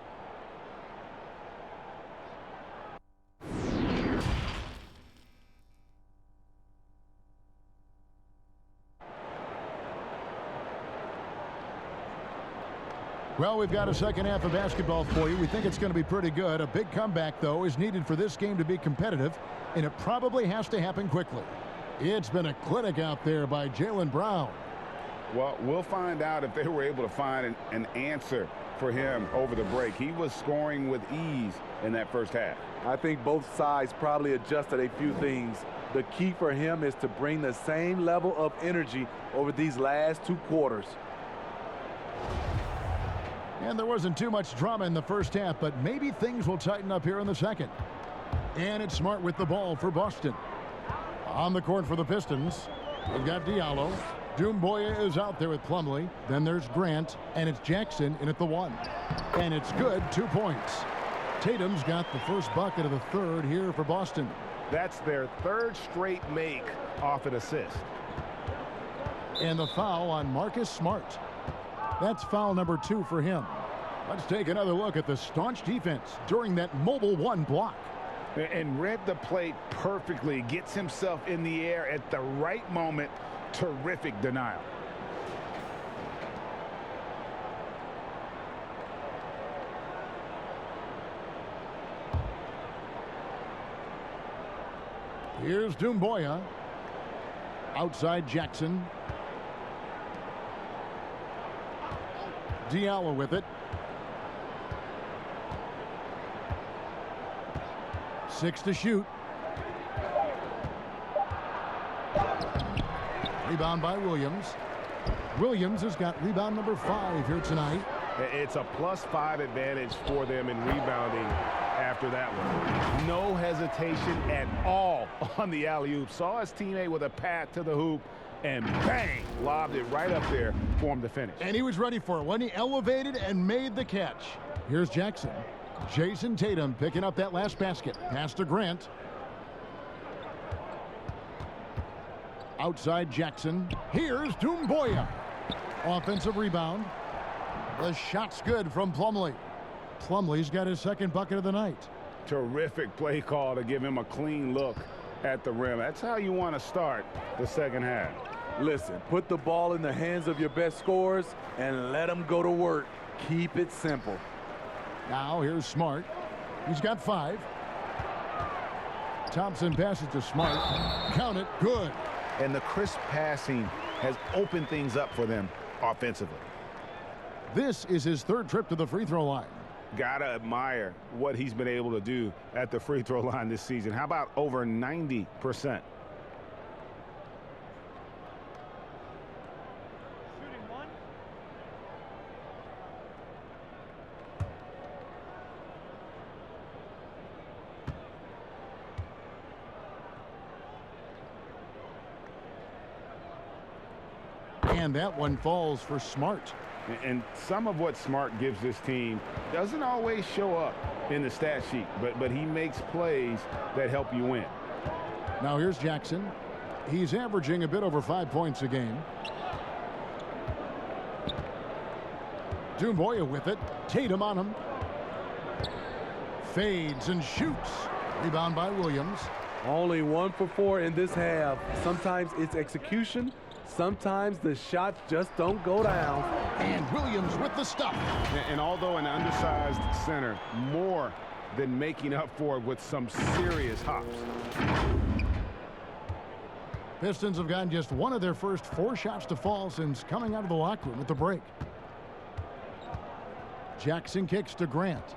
Well, we've got a second half of basketball for you. We think it's going to be pretty good. A big comeback, though, is needed for this game to be competitive, and it probably has to happen quickly. It's been a clinic out there by Jaylen Brown. Well, we'll find out if they were able to find an answer for him over the break. He was scoring with ease in that first half. I think both sides probably adjusted a few things. The key for him is to bring the same level of energy over these last 2 quarters. And there wasn't too much drama in the first half, but maybe things will tighten up here in the second. And it's Smart with the ball for Boston. On the court for the Pistons, we've got Diallo. Doumbouya is out there with Plumlee. Then there's Grant, and it's Jackson in at the 1. And it's good, 2 points. Tatum's got the first bucket of the third here for Boston. That's their 3rd straight make off an assist. And the foul on Marcus Smart. That's foul number 2 for him. Let's take another look at the staunch defense during that mobile 1 block. And read the play perfectly. Gets himself in the air at the right moment. Terrific denial. Here's Doumbouya. Outside Jackson. Diallo with it. 6 to shoot. Rebound by Williams. Williams has got rebound number 5 here tonight. It's a +5 advantage for them in rebounding after that one. No hesitation at all on the alley-oop. Saw his teammate with a path to the hoop, and bang, lobbed it right up there for him to finish. And he was ready for it when he elevated and made the catch. Here's Jackson. Jason Tatum picking up that last basket. Pass to Grant. Outside Jackson. Here's Doumbouya. Offensive rebound. The shot's good from Plumlee. Plumlee's got his second bucket of the night. Terrific play call to give him a clean look at the rim. That's how you want to start the second half. Listen, put the ball in the hands of your best scorers and let them go to work. Keep it simple. Now here's Smart. He's got 5. Thompson passes to Smart. Count it. Good. And the crisp passing has opened things up for them offensively. This is his 3rd trip to the free throw line. Gotta admire what he's been able to do at the free throw line this season. How about over 90%? And that one falls for Smart. And some of what Smart gives this team doesn't always show up in the stat sheet, but he makes plays that help you win. Now here's Jackson. He's averaging a bit over 5 points a game. Doumbouya with it. Tatum on him. Fades and shoots. Rebound by Williams. Only 1 for 4 in this half. Sometimes it's execution. Sometimes the shots just don't go down. And Williams with the stuff. And although an undersized center, more than making up for it with some serious hops. Pistons have gotten just 1 of their first 4 shots to fall since coming out of the locker room at the break. Jackson kicks to Grant.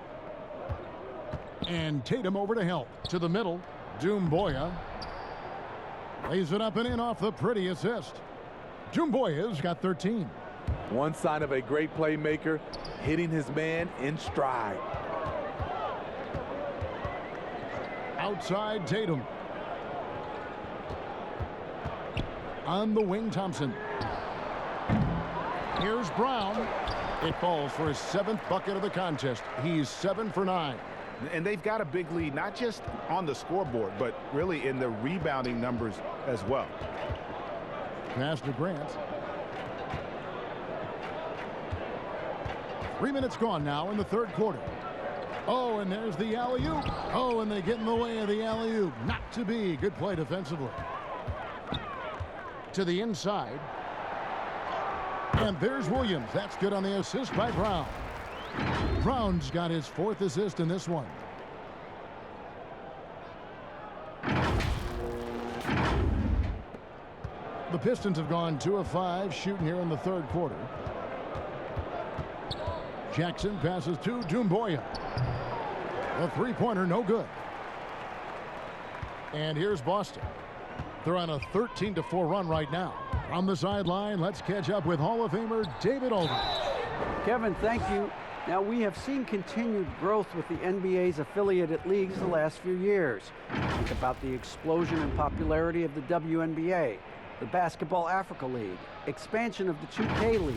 And Tatum over to help. To the middle. Doumbouya lays it up and in off the pretty assist. Doumbouya's got 13. One sign of a great playmaker, hitting his man in stride. Outside Tatum. On the wing, Thompson. Here's Brown. It falls for his 7th bucket of the contest. He's 7 for 9. And they've got a big lead, not just on the scoreboard, but really in the rebounding numbers as well. Pass to Grant. 3 minutes gone now in the 3rd quarter. Oh, and there's the alley-oop. Oh, and they get in the way of the alley-oop. Not to be. Good play defensively. To the inside. And there's Williams. That's good on the assist by Brown. Brown's got his 4th assist in this one. The Pistons have gone 2 of 5 shooting here in the 3rd quarter. Jackson passes to Doumbouya. The 3-pointer no good. And here's Boston. They're on a 13-4 run right now. From the sideline, let's catch up with Hall of Famer David Aldridge. Kevin, thank you. Now, we have seen continued growth with the NBA's affiliated leagues the last few years. Think about the explosion in popularity of the WNBA, the Basketball Africa League, expansion of the 2K League,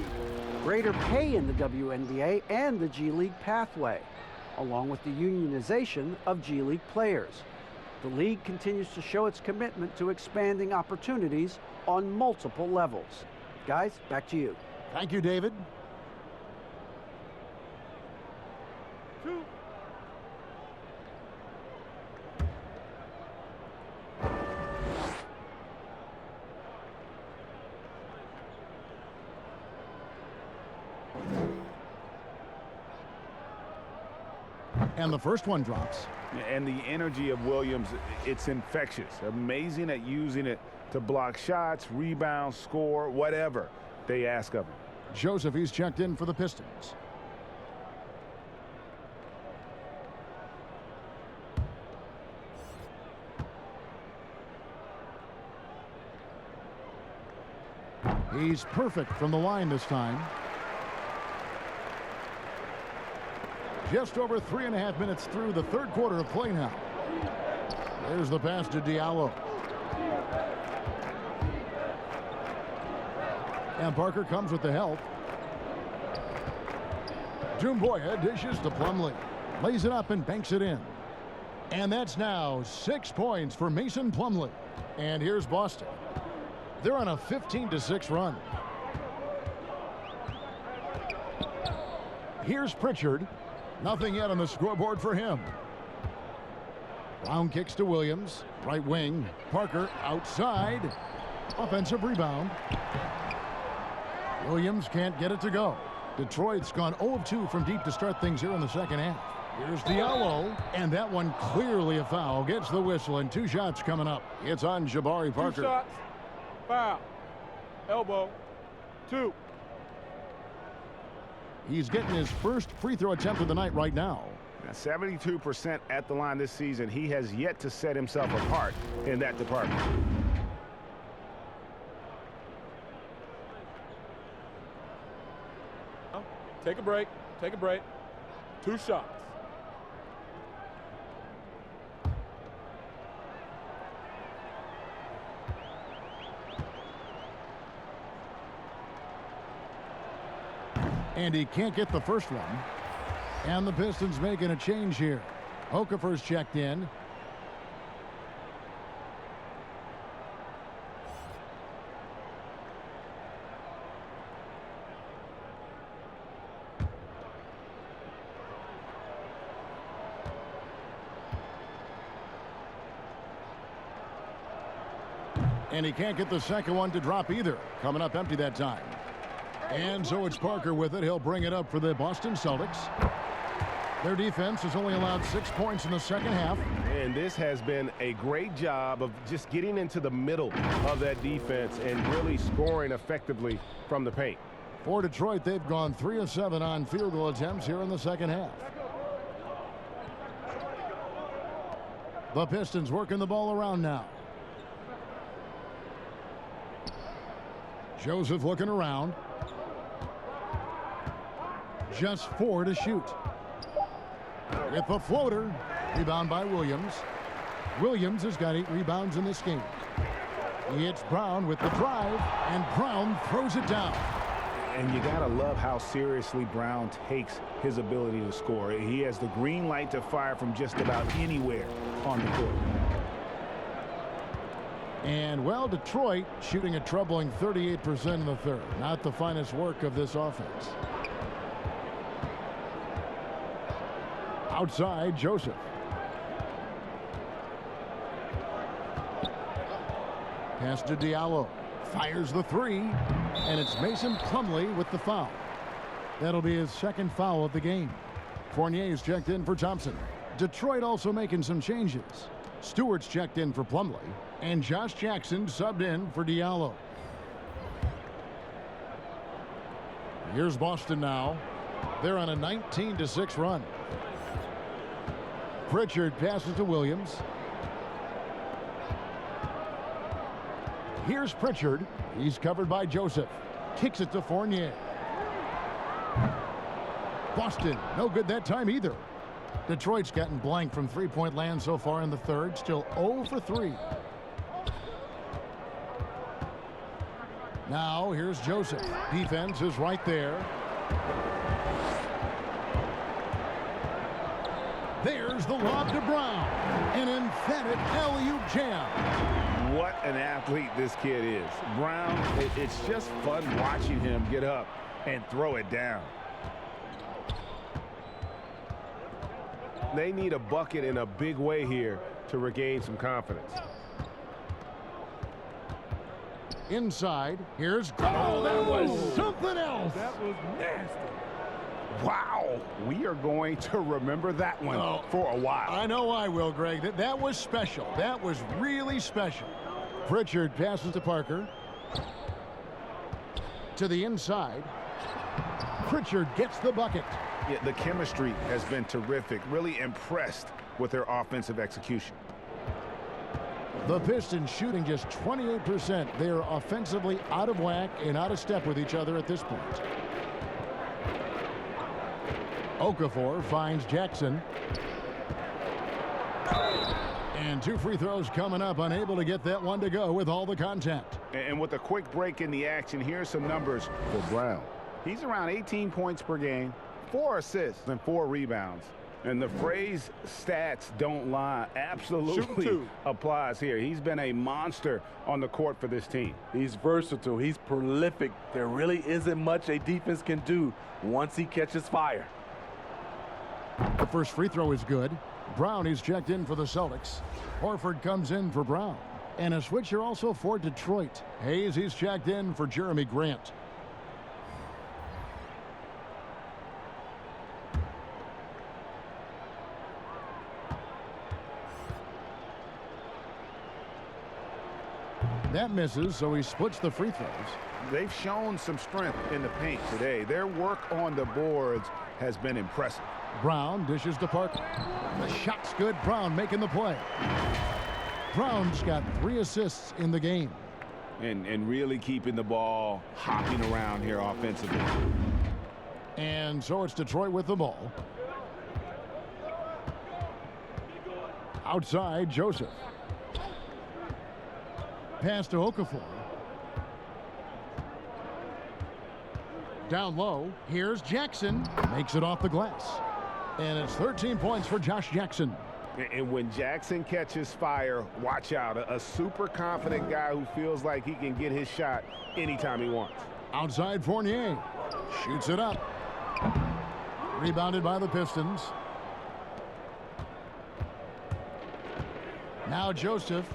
greater pay in the WNBA and the G League pathway, along with the unionization of G League players. The league continues to show its commitment to expanding opportunities on multiple levels. Guys, back to you. Thank you, David. And the first one drops. And the energy of Williams, it's infectious. Amazing at using it to block shots, rebound, score, whatever they ask of him. Joseph, he's checked in for the Pistons. He's perfect from the line this time. Just over 3.5 minutes through the third quarter of play now. There's the pass to Diallo. And Parker comes with the help. Dumboya dishes to Plumlee. Lays it up and banks it in. And that's now 6 points for Mason Plumlee. And here's Boston. They're on a 15-6 run. Here's Pritchard. Nothing yet on the scoreboard for him. Brown kicks to Williams. Right wing. Parker outside. Offensive rebound. Williams can't get it to go. Detroit's gone 0 of 2 from deep to start things here in the second half. Here's Diallo, and that one clearly a foul. Gets the whistle, and 2 shots coming up. It's on Jabari Parker. 2 shots. Foul. Elbow. 2. He's getting his first free throw attempt of the night right now. 72% at the line this season. He has yet to set himself apart in that department. Take a break. Take a break. 2 shots. And he can't get the first one. And the Pistons making a change here. Okafor's checked in. And he can't get the second one to drop either. Coming up empty that time. And so it's Parker with it. He'll bring it up for the Boston Celtics. Their defense has only allowed 6 points in the second half. And this has been a great job of just getting into the middle of that defense and really scoring effectively from the paint. For Detroit, they've gone 3 of 7 on field goal attempts here in the second half. The Pistons working the ball around now. Joseph looking around. Just 4 to shoot. With the floater. Rebound by Williams. Williams has got 8 rebounds in this game. He hits Brown with the drive, and Brown throws it down. And you gotta love how seriously Brown takes his ability to score. He has the green light to fire from just about anywhere on the court. And, well, Detroit shooting a troubling 38% in the third. Not the finest work of this offense. Outside, Joseph. Pass to Diallo. Fires the 3. And it's Mason Plumlee with the foul. That'll be his second foul of the game. Fournier's checked in for Thompson. Detroit also making some changes. Stewart's checked in for Plumlee. And Josh Jackson subbed in for Diallo. Here's Boston now. They're on a 19-6 run. Pritchard passes to Williams. Here's Pritchard. He's covered by Joseph. Kicks it to Fournier. Boston, no good that time either. Detroit's gotten blank from three-point land so far in the third. Still 0 for 3. Now here's Joseph. Defense is right there. There's the lob to Brown. An emphatic alley-oop jam. What an athlete this kid is. Brown, it's just fun watching him get up and throw it down. They need a bucket in a big way here to regain some confidence. Inside, here's... Oh, that was something else. That was nasty. Wow, we are going to remember that one for a while. I know I will, Greg. That was special. That was really special. Pritchard passes to Parker. To the inside. Pritchard gets the bucket. Yeah, the chemistry has been terrific. Really impressed with their offensive execution. The Pistons shooting just 28%. They are offensively out of whack and out of step with each other at this point. Okafor finds Jackson. And 2 free throws coming up, unable to get that one to go with all the contact. And with a quick break in the action, here's some numbers for Brown. He's around 18 points per game, 4 assists, and 4 rebounds. And the phrase stats don't lie absolutely applies here. He's been a monster on the court for this team. He's versatile. He's prolific. There really isn't much a defense can do once he catches fire. The first free throw is good. Brown is checked in for the Celtics. Horford comes in for Brown. And a switcher also for Detroit. Hayes, he's checked in for Jeremy Grant. That misses, so he splits the free throws. They've shown some strength in the paint today. Their work on the boards has been impressive. Brown dishes to Parker. The shot's good. Brown making the play. Brown's got 3 assists in the game. And really keeping the ball hopping around here offensively. And so it's Detroit with the ball. Outside, Joseph. Pass to Okafor. Down low, here's Jackson. Makes it off the glass. And it's 13 points for Josh Jackson. And when Jackson catches fire, watch out. A super confident guy who feels like he can get his shot anytime he wants. Outside, Fournier. Shoots it up. Rebounded by the Pistons. Now Joseph.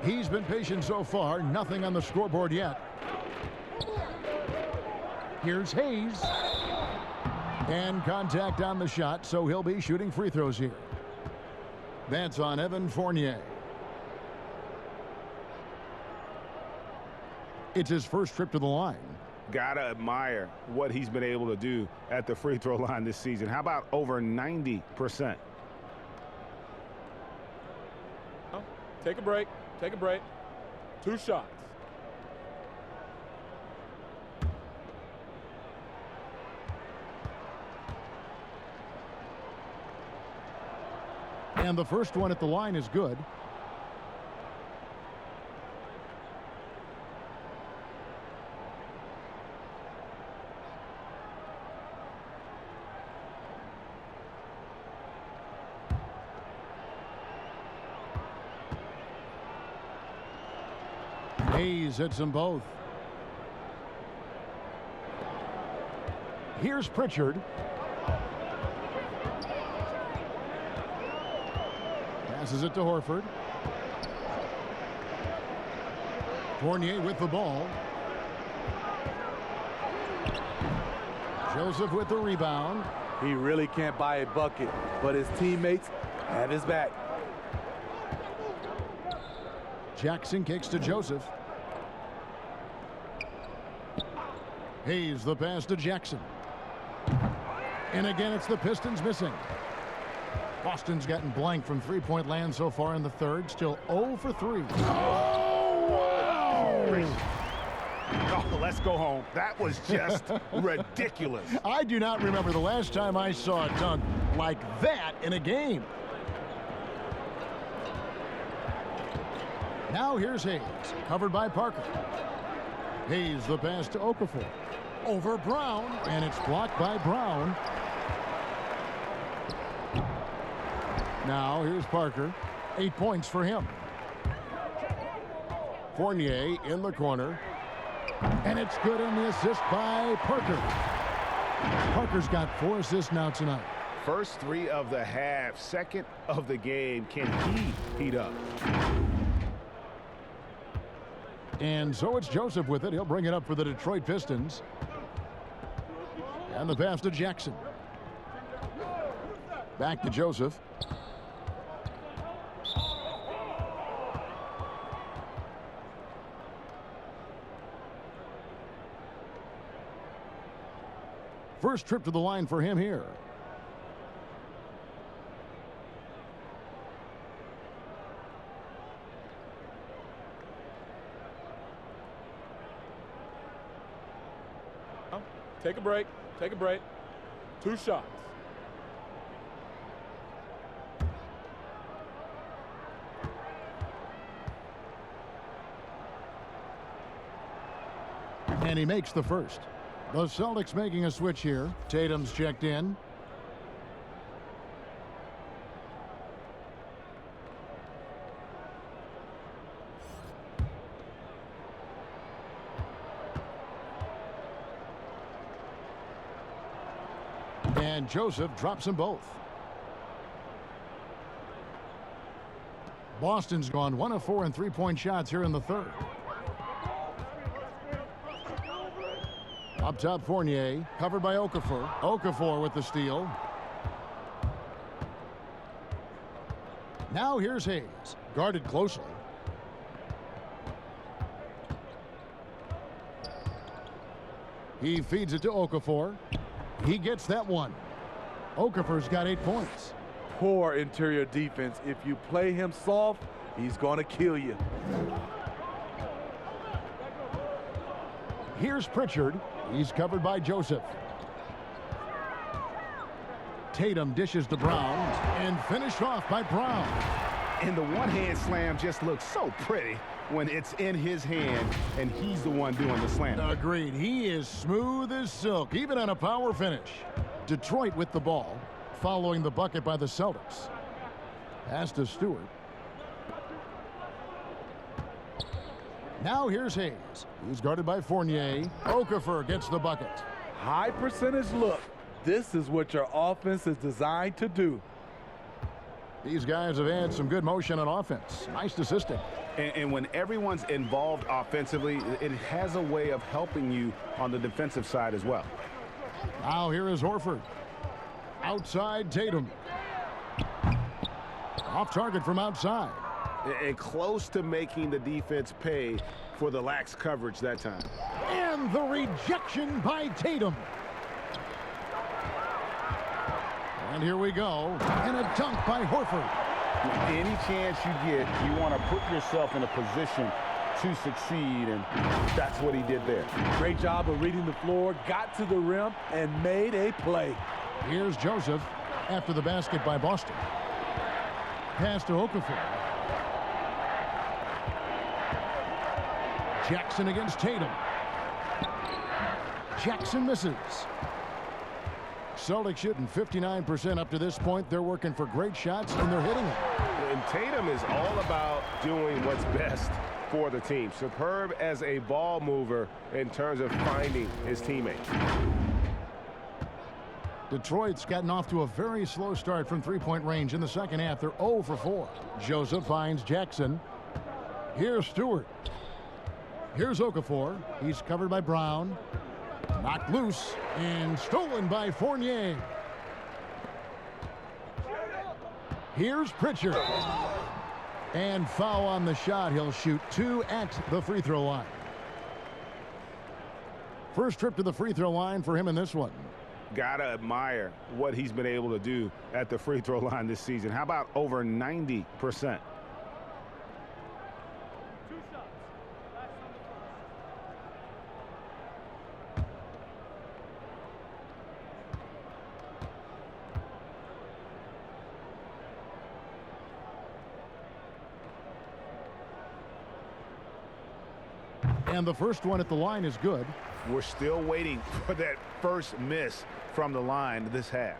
He's been patient so far. Nothing on the scoreboard yet. Here's Hayes. And contact on the shot, so he'll be shooting free throws here. That's on Evan Fournier. It's his first trip to the line. Gotta admire what he's been able to do at the free throw line this season. How about over 90%? Take a break. Take a break. 2 shots. And the first one at the line is good. Hayes hits them both. Here's Pritchard. Passes it to Horford. Fournier with the ball. Joseph with the rebound. He really can't buy a bucket, but his teammates have his back. Jackson kicks to Joseph. Hayes the pass to Jackson. And again, it's the Pistons missing. Boston's gotten blank from three-point land so far in the third. Still 0 for 3. Oh, let's go home. That was just ridiculous. I do not remember the last time I saw a dunk like that in a game. Now here's Hayes, covered by Parker. Hayes the pass to Okafor. Over Brown, and it's blocked by Brown. Now here's Parker. 8 points for him. Fournier in the corner. And it's good on the assist by Parker. Parker's got 4 assists now tonight. First 3 of the half, second of the game. Can he heat up? And so it's Joseph with it. He'll bring it up for the Detroit Pistons. And the pass to Jackson. Back to Joseph. First trip to the line for him here. Take a break. Take a break. 2 shots. And he makes the first. The Celtics making a switch here. Tatum's checked in. And Joseph drops them both. Boston's gone 1 of 4 in three-point shots here in the third. Up top, Fournier, covered by Okafor. Okafor with the steal. Now here's Hayes, guarded closely. He feeds it to Okafor. He gets that one. Okafor's got 8 points. Poor interior defense. If you play him soft, he's going to kill you. Here's Pritchard. He's covered by Joseph. Tatum dishes to Brown and finished off by Brown. And the one-hand slam just looks so pretty when it's in his hand and he's the one doing the slam. Agreed. He is smooth as silk, even on a power finish. Detroit with the ball, following the bucket by the Celtics. Pass to Stewart. Now here's Hayes. He's guarded by Fournier. Okafor gets the bucket. High percentage look. This is what your offense is designed to do. These guys have had some good motion on offense. Nice assisting. And when everyone's involved offensively, it has a way of helping you on the defensive side as well. Now here is Horford. Outside Tatum. Off target from outside. And close to making the defense pay for the lax coverage that time. And the rejection by Tatum. And here we go. And a dunk by Horford. Any chance you get, you want to put yourself in a position to succeed, and that's what he did there. Great job of reading the floor, got to the rim, and made a play. Here's Joseph after the basket by Boston. Pass to Okafor. Jackson against Tatum. Jackson misses. Celtics shooting 59% up to this point. They're working for great shots, and they're hitting them. And Tatum is all about doing what's best for the team. Superb as a ball mover in terms of finding his teammate. Detroit's gotten off to a very slow start from three-point range in the second half. They're 0 for 4. Joseph finds Jackson. Here's Stewart. Here's Okafor. He's covered by Brown. Knocked loose and stolen by Fournier. Here's Pritchard. And foul on the shot. He'll shoot 2 at the free throw line. First trip to the free throw line for him in this one. Gotta admire what he's been able to do at the free throw line this season. How about over 90%? And the first one at the line is good. We're still waiting for that first miss from the line this half.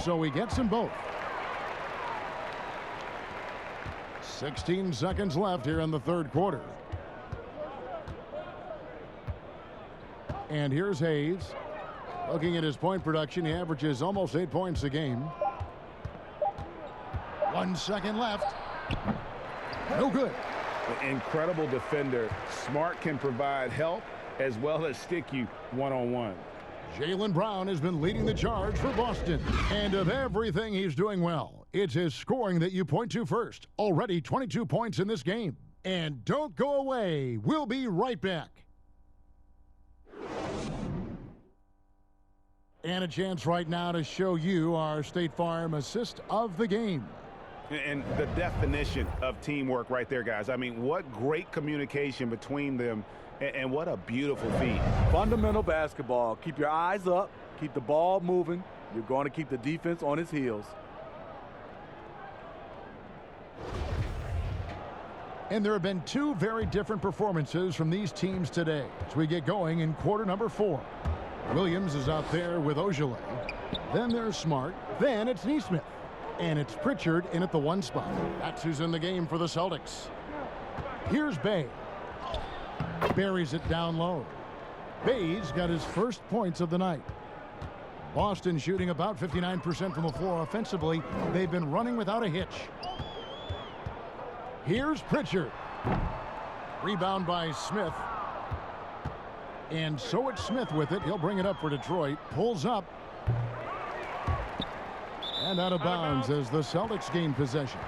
So he gets them both. 16 seconds left here in the third quarter. And here's Hayes. Looking at his point production, he averages almost 8 points a game. 1 second left. No good. An incredible defender. Smart can provide help as well as stick you one-on-one. Jaylen Brown has been leading the charge for Boston. And of everything he's doing well, it's his scoring that you point to first. Already 22 points in this game. And don't go away. We'll be right back. And a chance right now to show you our State Farm assist of the game. And the definition of teamwork right there, guys. I mean, what great communication between them, and what a beautiful feat. Fundamental basketball. Keep your eyes up. Keep the ball moving. You're going to keep the defense on its heels. And there have been two very different performances from these teams today as we get going in quarter number 4. Williams is out there with Ojale. Then there's Smart. Then it's Neesmith. And it's Pritchard in at the 1 spot. That's who's in the game for the Celtics. Here's Bay. Buries it down low. Bay's got his first points of the night. Boston shooting about 59% from the floor offensively. They've been running without a hitch. Here's Pritchard. Rebound by Smith. And so it's Smith with it. He'll bring it up for Detroit. Pulls up. And out of bounds as the Celtics gain possession.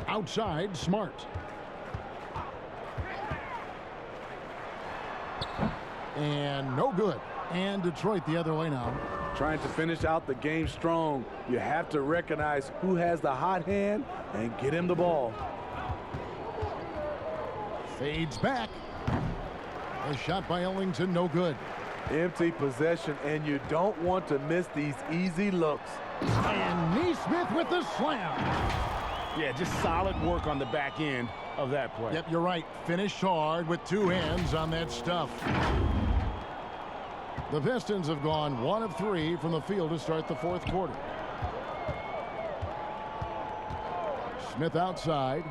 Outside, Smart. And no good. And Detroit the other way now. Trying to finish out the game strong. You have to recognize who has the hot hand and get him the ball. Fades back. A shot by Ellington, no good. Empty possession, and you don't want to miss these easy looks. And Neesmith with the slam. Yeah, just solid work on the back end of that play. Yep, you're right. Finished hard with 2 hands on that stuff. The Pistons have gone 1 of 3 from the field to start the 4th quarter. Smith outside.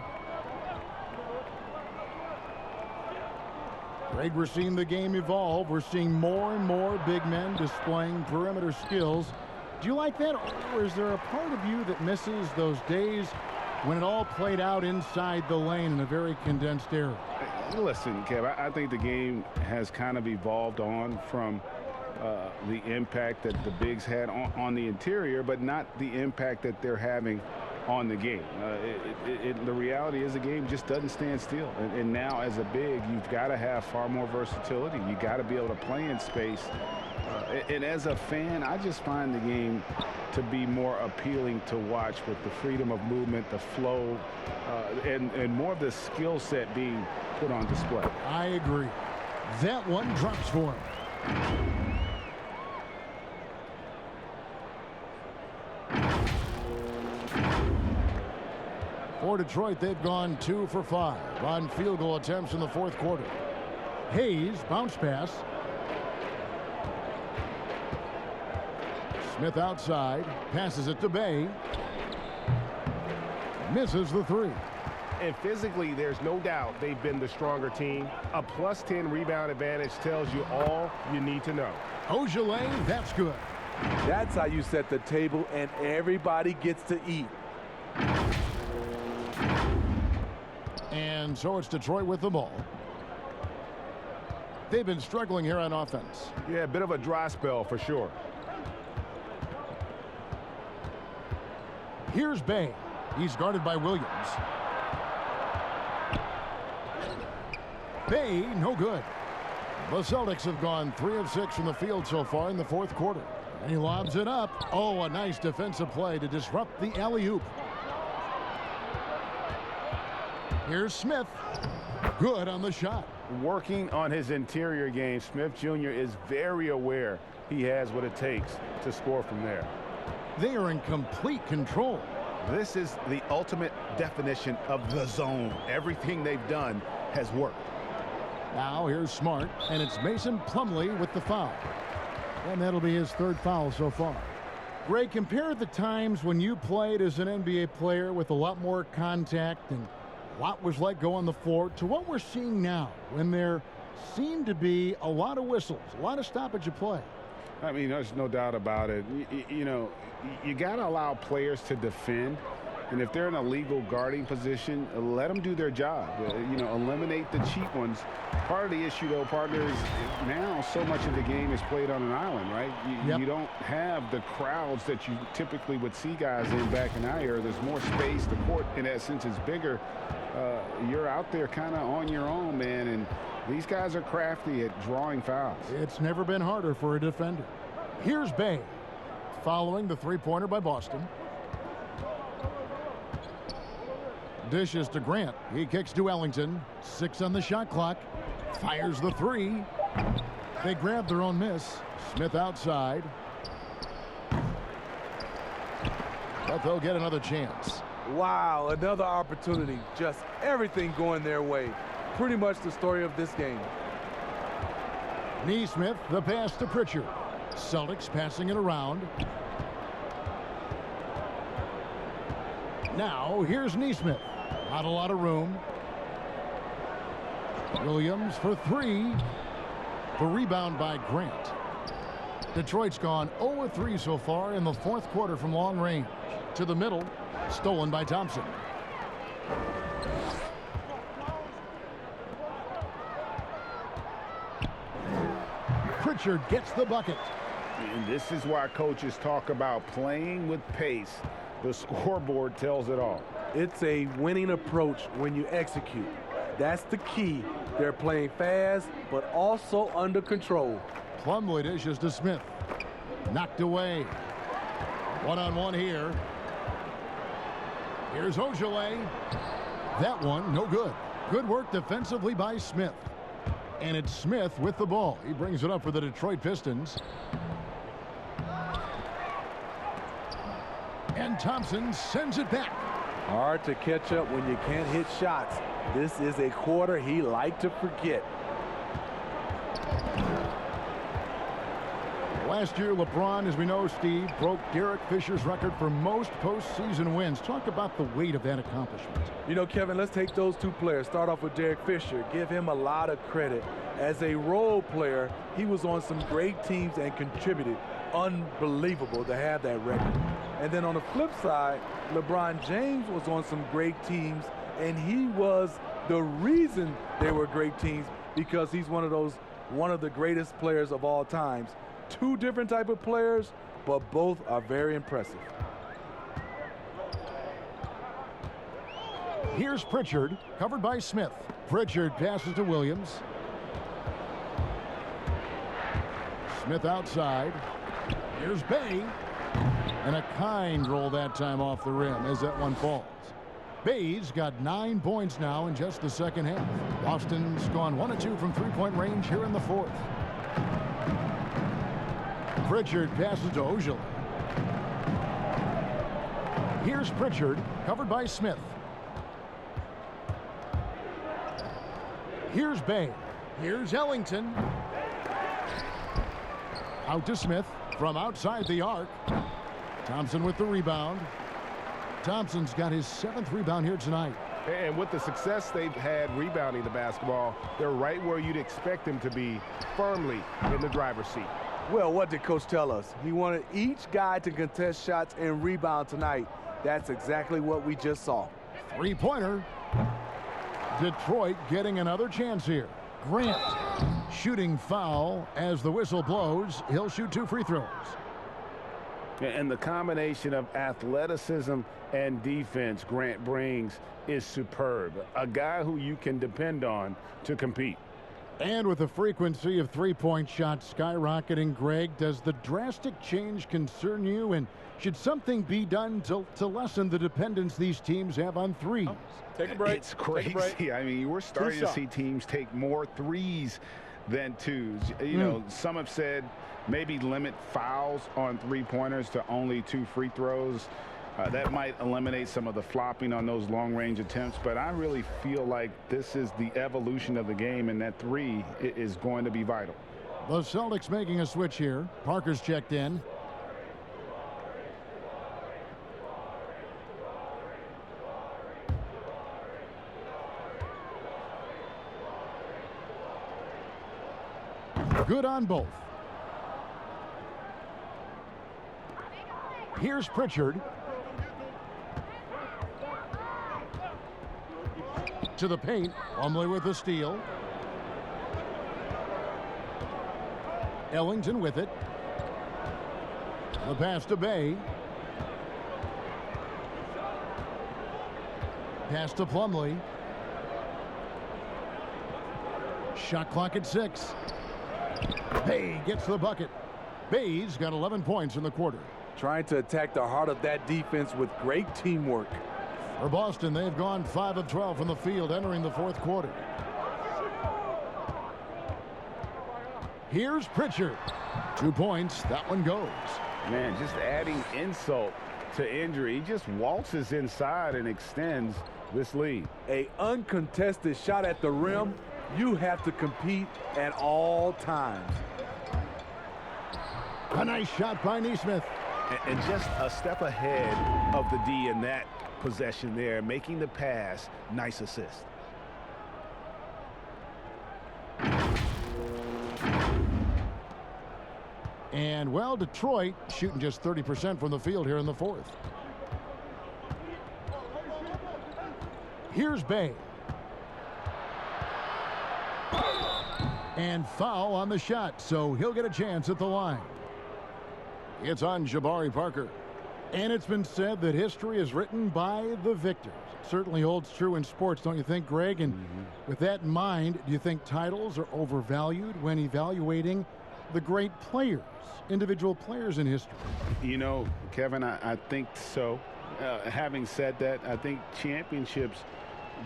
Greg, we're seeing the game evolve. We're seeing more and more big men displaying perimeter skills. Do you like that, or is there a part of you that misses those days when it all played out inside the lane in a very condensed area? Listen, Kev, I think the game has kind of evolved on from the impact that the bigs had on the interior, but not the impact that they're having on the game. The reality is the game just doesn't stand still. And now as a big, you've got to have far more versatility. You got to be able to play in space. And as a fan, I just find the game to be more appealing to watch with the freedom of movement, the flow, and more of the skill set being put on display. I agree. That one drops for him. For Detroit, they've gone 2 for 5 on field goal attempts in the 4th quarter. Hayes, bounce pass. Smith outside, passes it to Bay. Misses the 3. And physically, there's no doubt they've been the stronger team. A +10 rebound advantage tells you all you need to know. Ojale, that's good. That's how you set the table and everybody gets to eat. And so it's Detroit with the ball. They've been struggling here on offense. Yeah, a bit of a dry spell for sure. Here's Bay. He's guarded by Williams. Bay, no good. The Celtics have gone 3 of 6 from the field so far in the 4th quarter. And he lobs it up. Oh, a nice defensive play to disrupt the alley-oop. Here's Smith. Good on the shot. Working on his interior game, Smith Jr. is very aware he has what it takes to score from there. They are in complete control. This is the ultimate definition of the zone. Everything they've done has worked. Now here's Smart, and it's Mason Plumlee with the foul. And that'll be his 3rd foul so far. Greg, compare the times when you played as an NBA player with a lot more contact and a lot was let go on the floor to what we're seeing now when there seem to be a lot of whistles, a lot of stoppage of play. I mean, there's no doubt about it. You know, you got to allow players to defend. And if they're in a legal guarding position, let them do their job. You know, eliminate the cheap ones. Part of the issue, though, partner, is now so much of the game is played on an island, right? You don't have the crowds that you typically would see guys in back in our era. There's more space. The court, in that sense, is bigger. You're out there kind of on your own, man, and these guys are crafty at drawing fouls. It's never been harder for a defender. Here's Bay following the three-pointer by Boston. Dishes to Grant. He kicks to Ellington. 6 on the shot clock. Fires the three. They grab their own miss. Smith outside. But they'll get another chance. Wow, another opportunity. Just everything going their way. Pretty much the story of this game. Neesmith, the pass to Pritchard. Celtics passing it around. Now, here's Neesmith. Not a lot of room. Williams for three. The rebound by Grant. Detroit's gone 0-3 so far in the fourth quarter from long range. To the middle. Stolen by Thompson. Pritchard gets the bucket. And this is why coaches talk about playing with pace. The scoreboard tells it all. It's a winning approach when you execute. That's the key. They're playing fast, but also under control. Plumlee dishes to Smith. Knocked away. One-on-one here. Here's Ojale. That one, no good. Good work defensively by Smith. And it's Smith with the ball. He brings it up for the Detroit Pistons. And Thompson sends it back. Hard to catch up when you can't hit shots. This is a quarter he liked to forget. Last year, LeBron, as we know, Steve, broke Derek Fisher's record for most postseason wins. Talk about the weight of that accomplishment. You know, Kevin, let's take those two players. Start off with Derek Fisher. Give him a lot of credit. As a role player, he was on some great teams and contributed. Unbelievable to have that record. And then on the flip side, LeBron James was on some great teams, and he was the reason they were great teams because he's one of the greatest players of all times. Two different type of players, but both are very impressive. Here's Pritchard, covered by Smith. Pritchard passes to Williams. Smith outside. Here's Bay. And a kind roll that time off the rim as that one falls. Bay's got 9 points now in just the second half. Boston's gone 1 of 2 from three-point range here in the fourth. Pritchard passes to Ojale. Here's Pritchard, covered by Smith. Here's Bay. Here's Ellington. Out to Smith from outside the arc. Thompson with the rebound. Thompson's got his 7th rebound here tonight. And with the success they've had rebounding the basketball, they're right where you'd expect them to be, firmly in the driver's seat. Well, what did Coach tell us? He wanted each guy to contest shots and rebound tonight. That's exactly what we just saw. Three-pointer. Detroit getting another chance here. Grant shooting foul as the whistle blows. He'll shoot 2 free throws. And the combination of athleticism and defense Grant brings is superb. A guy who you can depend on to compete. And with the frequency of three-point shots skyrocketing, Greg, does the drastic change concern you? And should something be done to lessen the dependence these teams have on threes? Take a break. It's crazy. Take a break. I mean, we're starting to see teams take more threes than twos. You know, some have said maybe limit fouls on three-pointers to only 2 free throws. That might eliminate some of the flopping on those long-range attempts, but I really feel like this is the evolution of the game, and that 3 is going to be vital. The Celtics making a switch here. Parker's checked in. Good on both. Here's Pritchard. To the paint. Plumlee with the steal. Ellington with it. The pass to Bay. Pass to Plumlee. Shot clock at 6. Bay gets the bucket. Bay's got 11 points in the quarter. Trying to attack the heart of that defense with great teamwork. For Boston, they've gone 5 of 12 from the field entering the fourth quarter. Here's Pritchard. 2 points. That one goes. Man, just adding insult to injury. He just waltzes inside and extends this lead. An uncontested shot at the rim. You have to compete at all times. A nice shot by Nesmith. And just a step ahead of the D in that possession there, making the pass. Nice assist. And, well, Detroit shooting just 30% from the field here in the fourth. Here's Bay. And foul on the shot, so he'll get a chance at the line. It's on Jabari Parker. And it's been said that history is written by the victors. Certainly holds true in sports, don't you think, Greg? And with that in mind, do you think titles are overvalued when evaluating the great players, individual players in history? You know, Kevin, I think so. Having said that, I think championships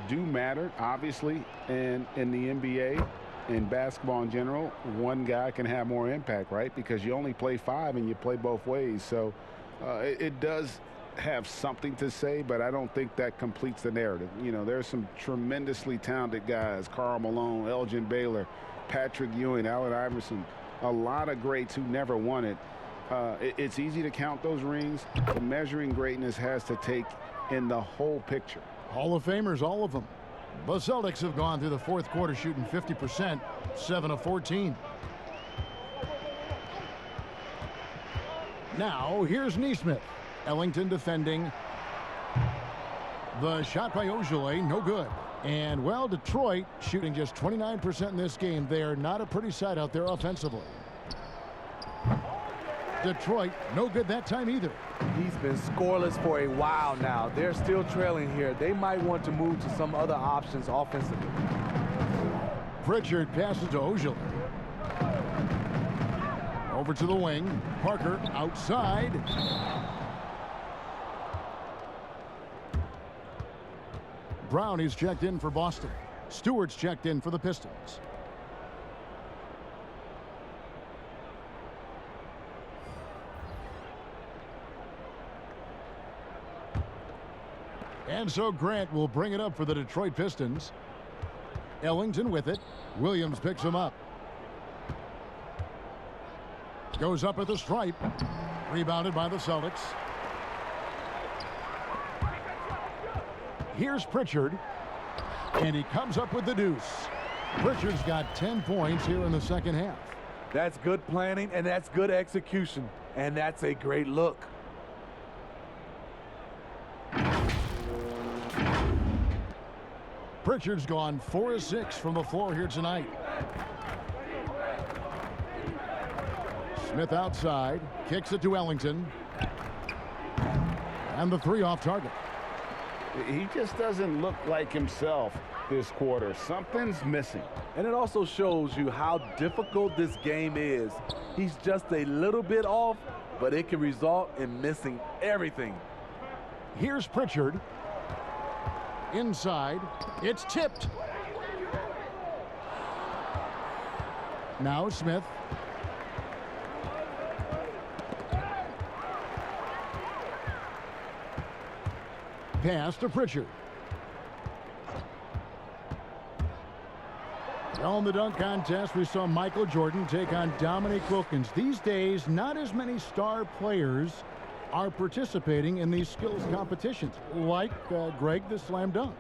do matter, obviously, and in the NBA and basketball in general, one guy can have more impact, right? Because you only play 5 and you play both ways. So it does have something to say, but I don't think that completes the narrative. You know, there's some tremendously talented guys, Karl Malone, Elgin Baylor, Patrick Ewing, Allen Iverson, a lot of greats who never won it. It's easy to count those rings. The measuring greatness has to take in the whole picture. Hall of Famers, all of them. The Celtics have gone through the fourth quarter shooting 50%, 7 of 14. Now, here's Nesmith. Ellington defending. The shot by Ogilvy, no good. And, well, Detroit shooting just 29% in this game. They are not a pretty sight out there offensively. Detroit, no good that time either. He's been scoreless for a while now. They're still trailing here. They might want to move to some other options offensively. Pritchard passes to Ogilvy. Over to the wing. Parker outside. Brown is checked in for Boston. Stewart's checked in for the Pistons. And so Grant will bring it up for the Detroit Pistons. Ellington with it. Williams picks him up. Goes up at the stripe. Rebounded by the Celtics. Here's Pritchard. And he comes up with the deuce. Pritchard's got 10 points here in the second half. That's good planning, and that's good execution. And that's a great look. Pritchard's gone 4 of 6 from the floor here tonight. Smith outside, kicks it to Ellington. And the 3 off target. He just doesn't look like himself this quarter. Something's missing. And it also shows you how difficult this game is. He's just a little bit off, but it can result in missing everything. Here's Pritchard. Inside. It's tipped. Now Smith. Pass to Pritchard. Well, in the dunk contest, we saw Michael Jordan take on Dominique Wilkins. These days, not as many star players are participating in these skills competitions, like Greg, the slam dunk.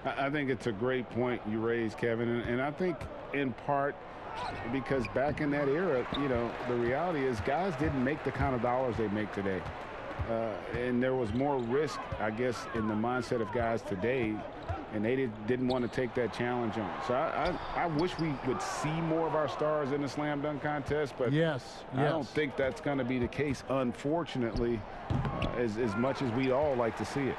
I think it's a great point you raised, Kevin, and I think in part because back in that era, you know, the reality is guys didn't make the kind of dollars they make today. And there was more risk, I guess, in the mindset of guys today, and they didn't want to take that challenge on. So I wish we would see more of our stars in the slam dunk contest, but I don't think that's going to be the case, unfortunately, as much as we all like to see it.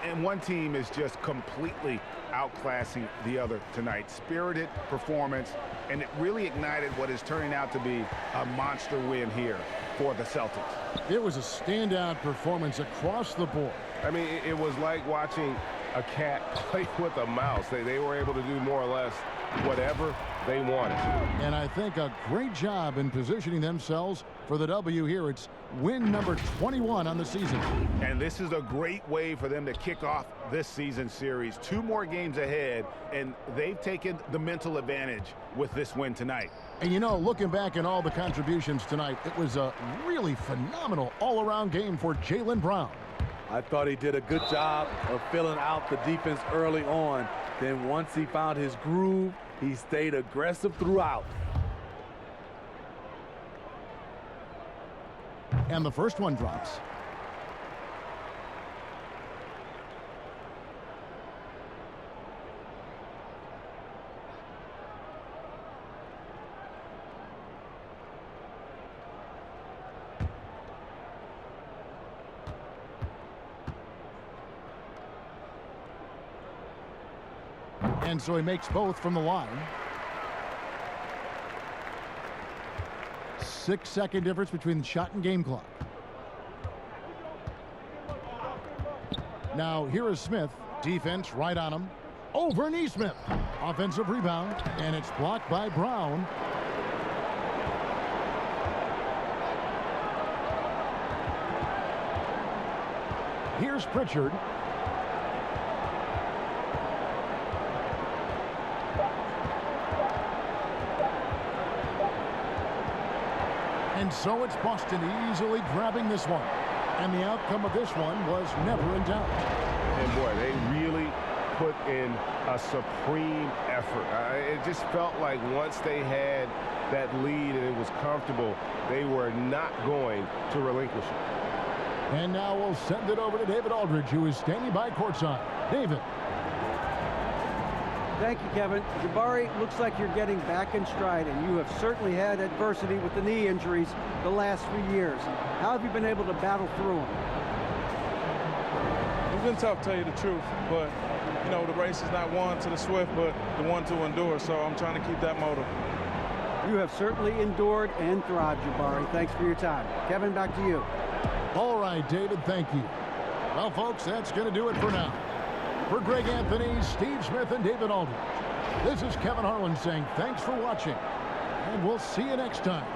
And one team is just completely outclassing the other tonight. Spirited performance, and it really ignited what is turning out to be a monster win here for the Celtics. It was a standout performance across the board. I mean, it was like watching a cat play with a mouse. They were able to do more or less whatever they wanted. And I think a great job in positioning themselves for the W here. It's win number 21 on the season. And this is a great way for them to kick off this season series. 2 more games ahead, and they've taken the mental advantage with this win tonight. And you know, looking back at all the contributions tonight, it was a really phenomenal all-around game for Jaylen Brown. I thought he did a good job of filling out the defense early on. Then once he found his groove, he stayed aggressive throughout. And the first one drops. And so he makes both from the line. 6-second difference between the shot and game clock. Now here is Smith. Defense right on him. Over Neesmith. Offensive rebound, and it's blocked by Brown. Here's Pritchard. And so it's Boston easily grabbing this one. And the outcome of this one was never in doubt. And boy, they really put in a supreme effort. It just felt like once they had that lead and it was comfortable, they were not going to relinquish it. And now we'll send it over to David Aldridge, who is standing by courtside. David. Thank you, Kevin. Jabari, looks like you're getting back in stride, and you have certainly had adversity with the knee injuries the last 3 years. How have you been able to battle through them? It's been tough, to tell you the truth, but, you know, the race is not won to the swift, but the one to endure, so I'm trying to keep that motive. You have certainly endured and thrived, Jabari. Thanks for your time. Kevin, back to you. All right, David, thank you. Well, folks, that's going to do it for now. For Greg Anthony, Steve Smith, and David Aldridge, this is Kevin Harlan saying thanks for watching, and we'll see you next time.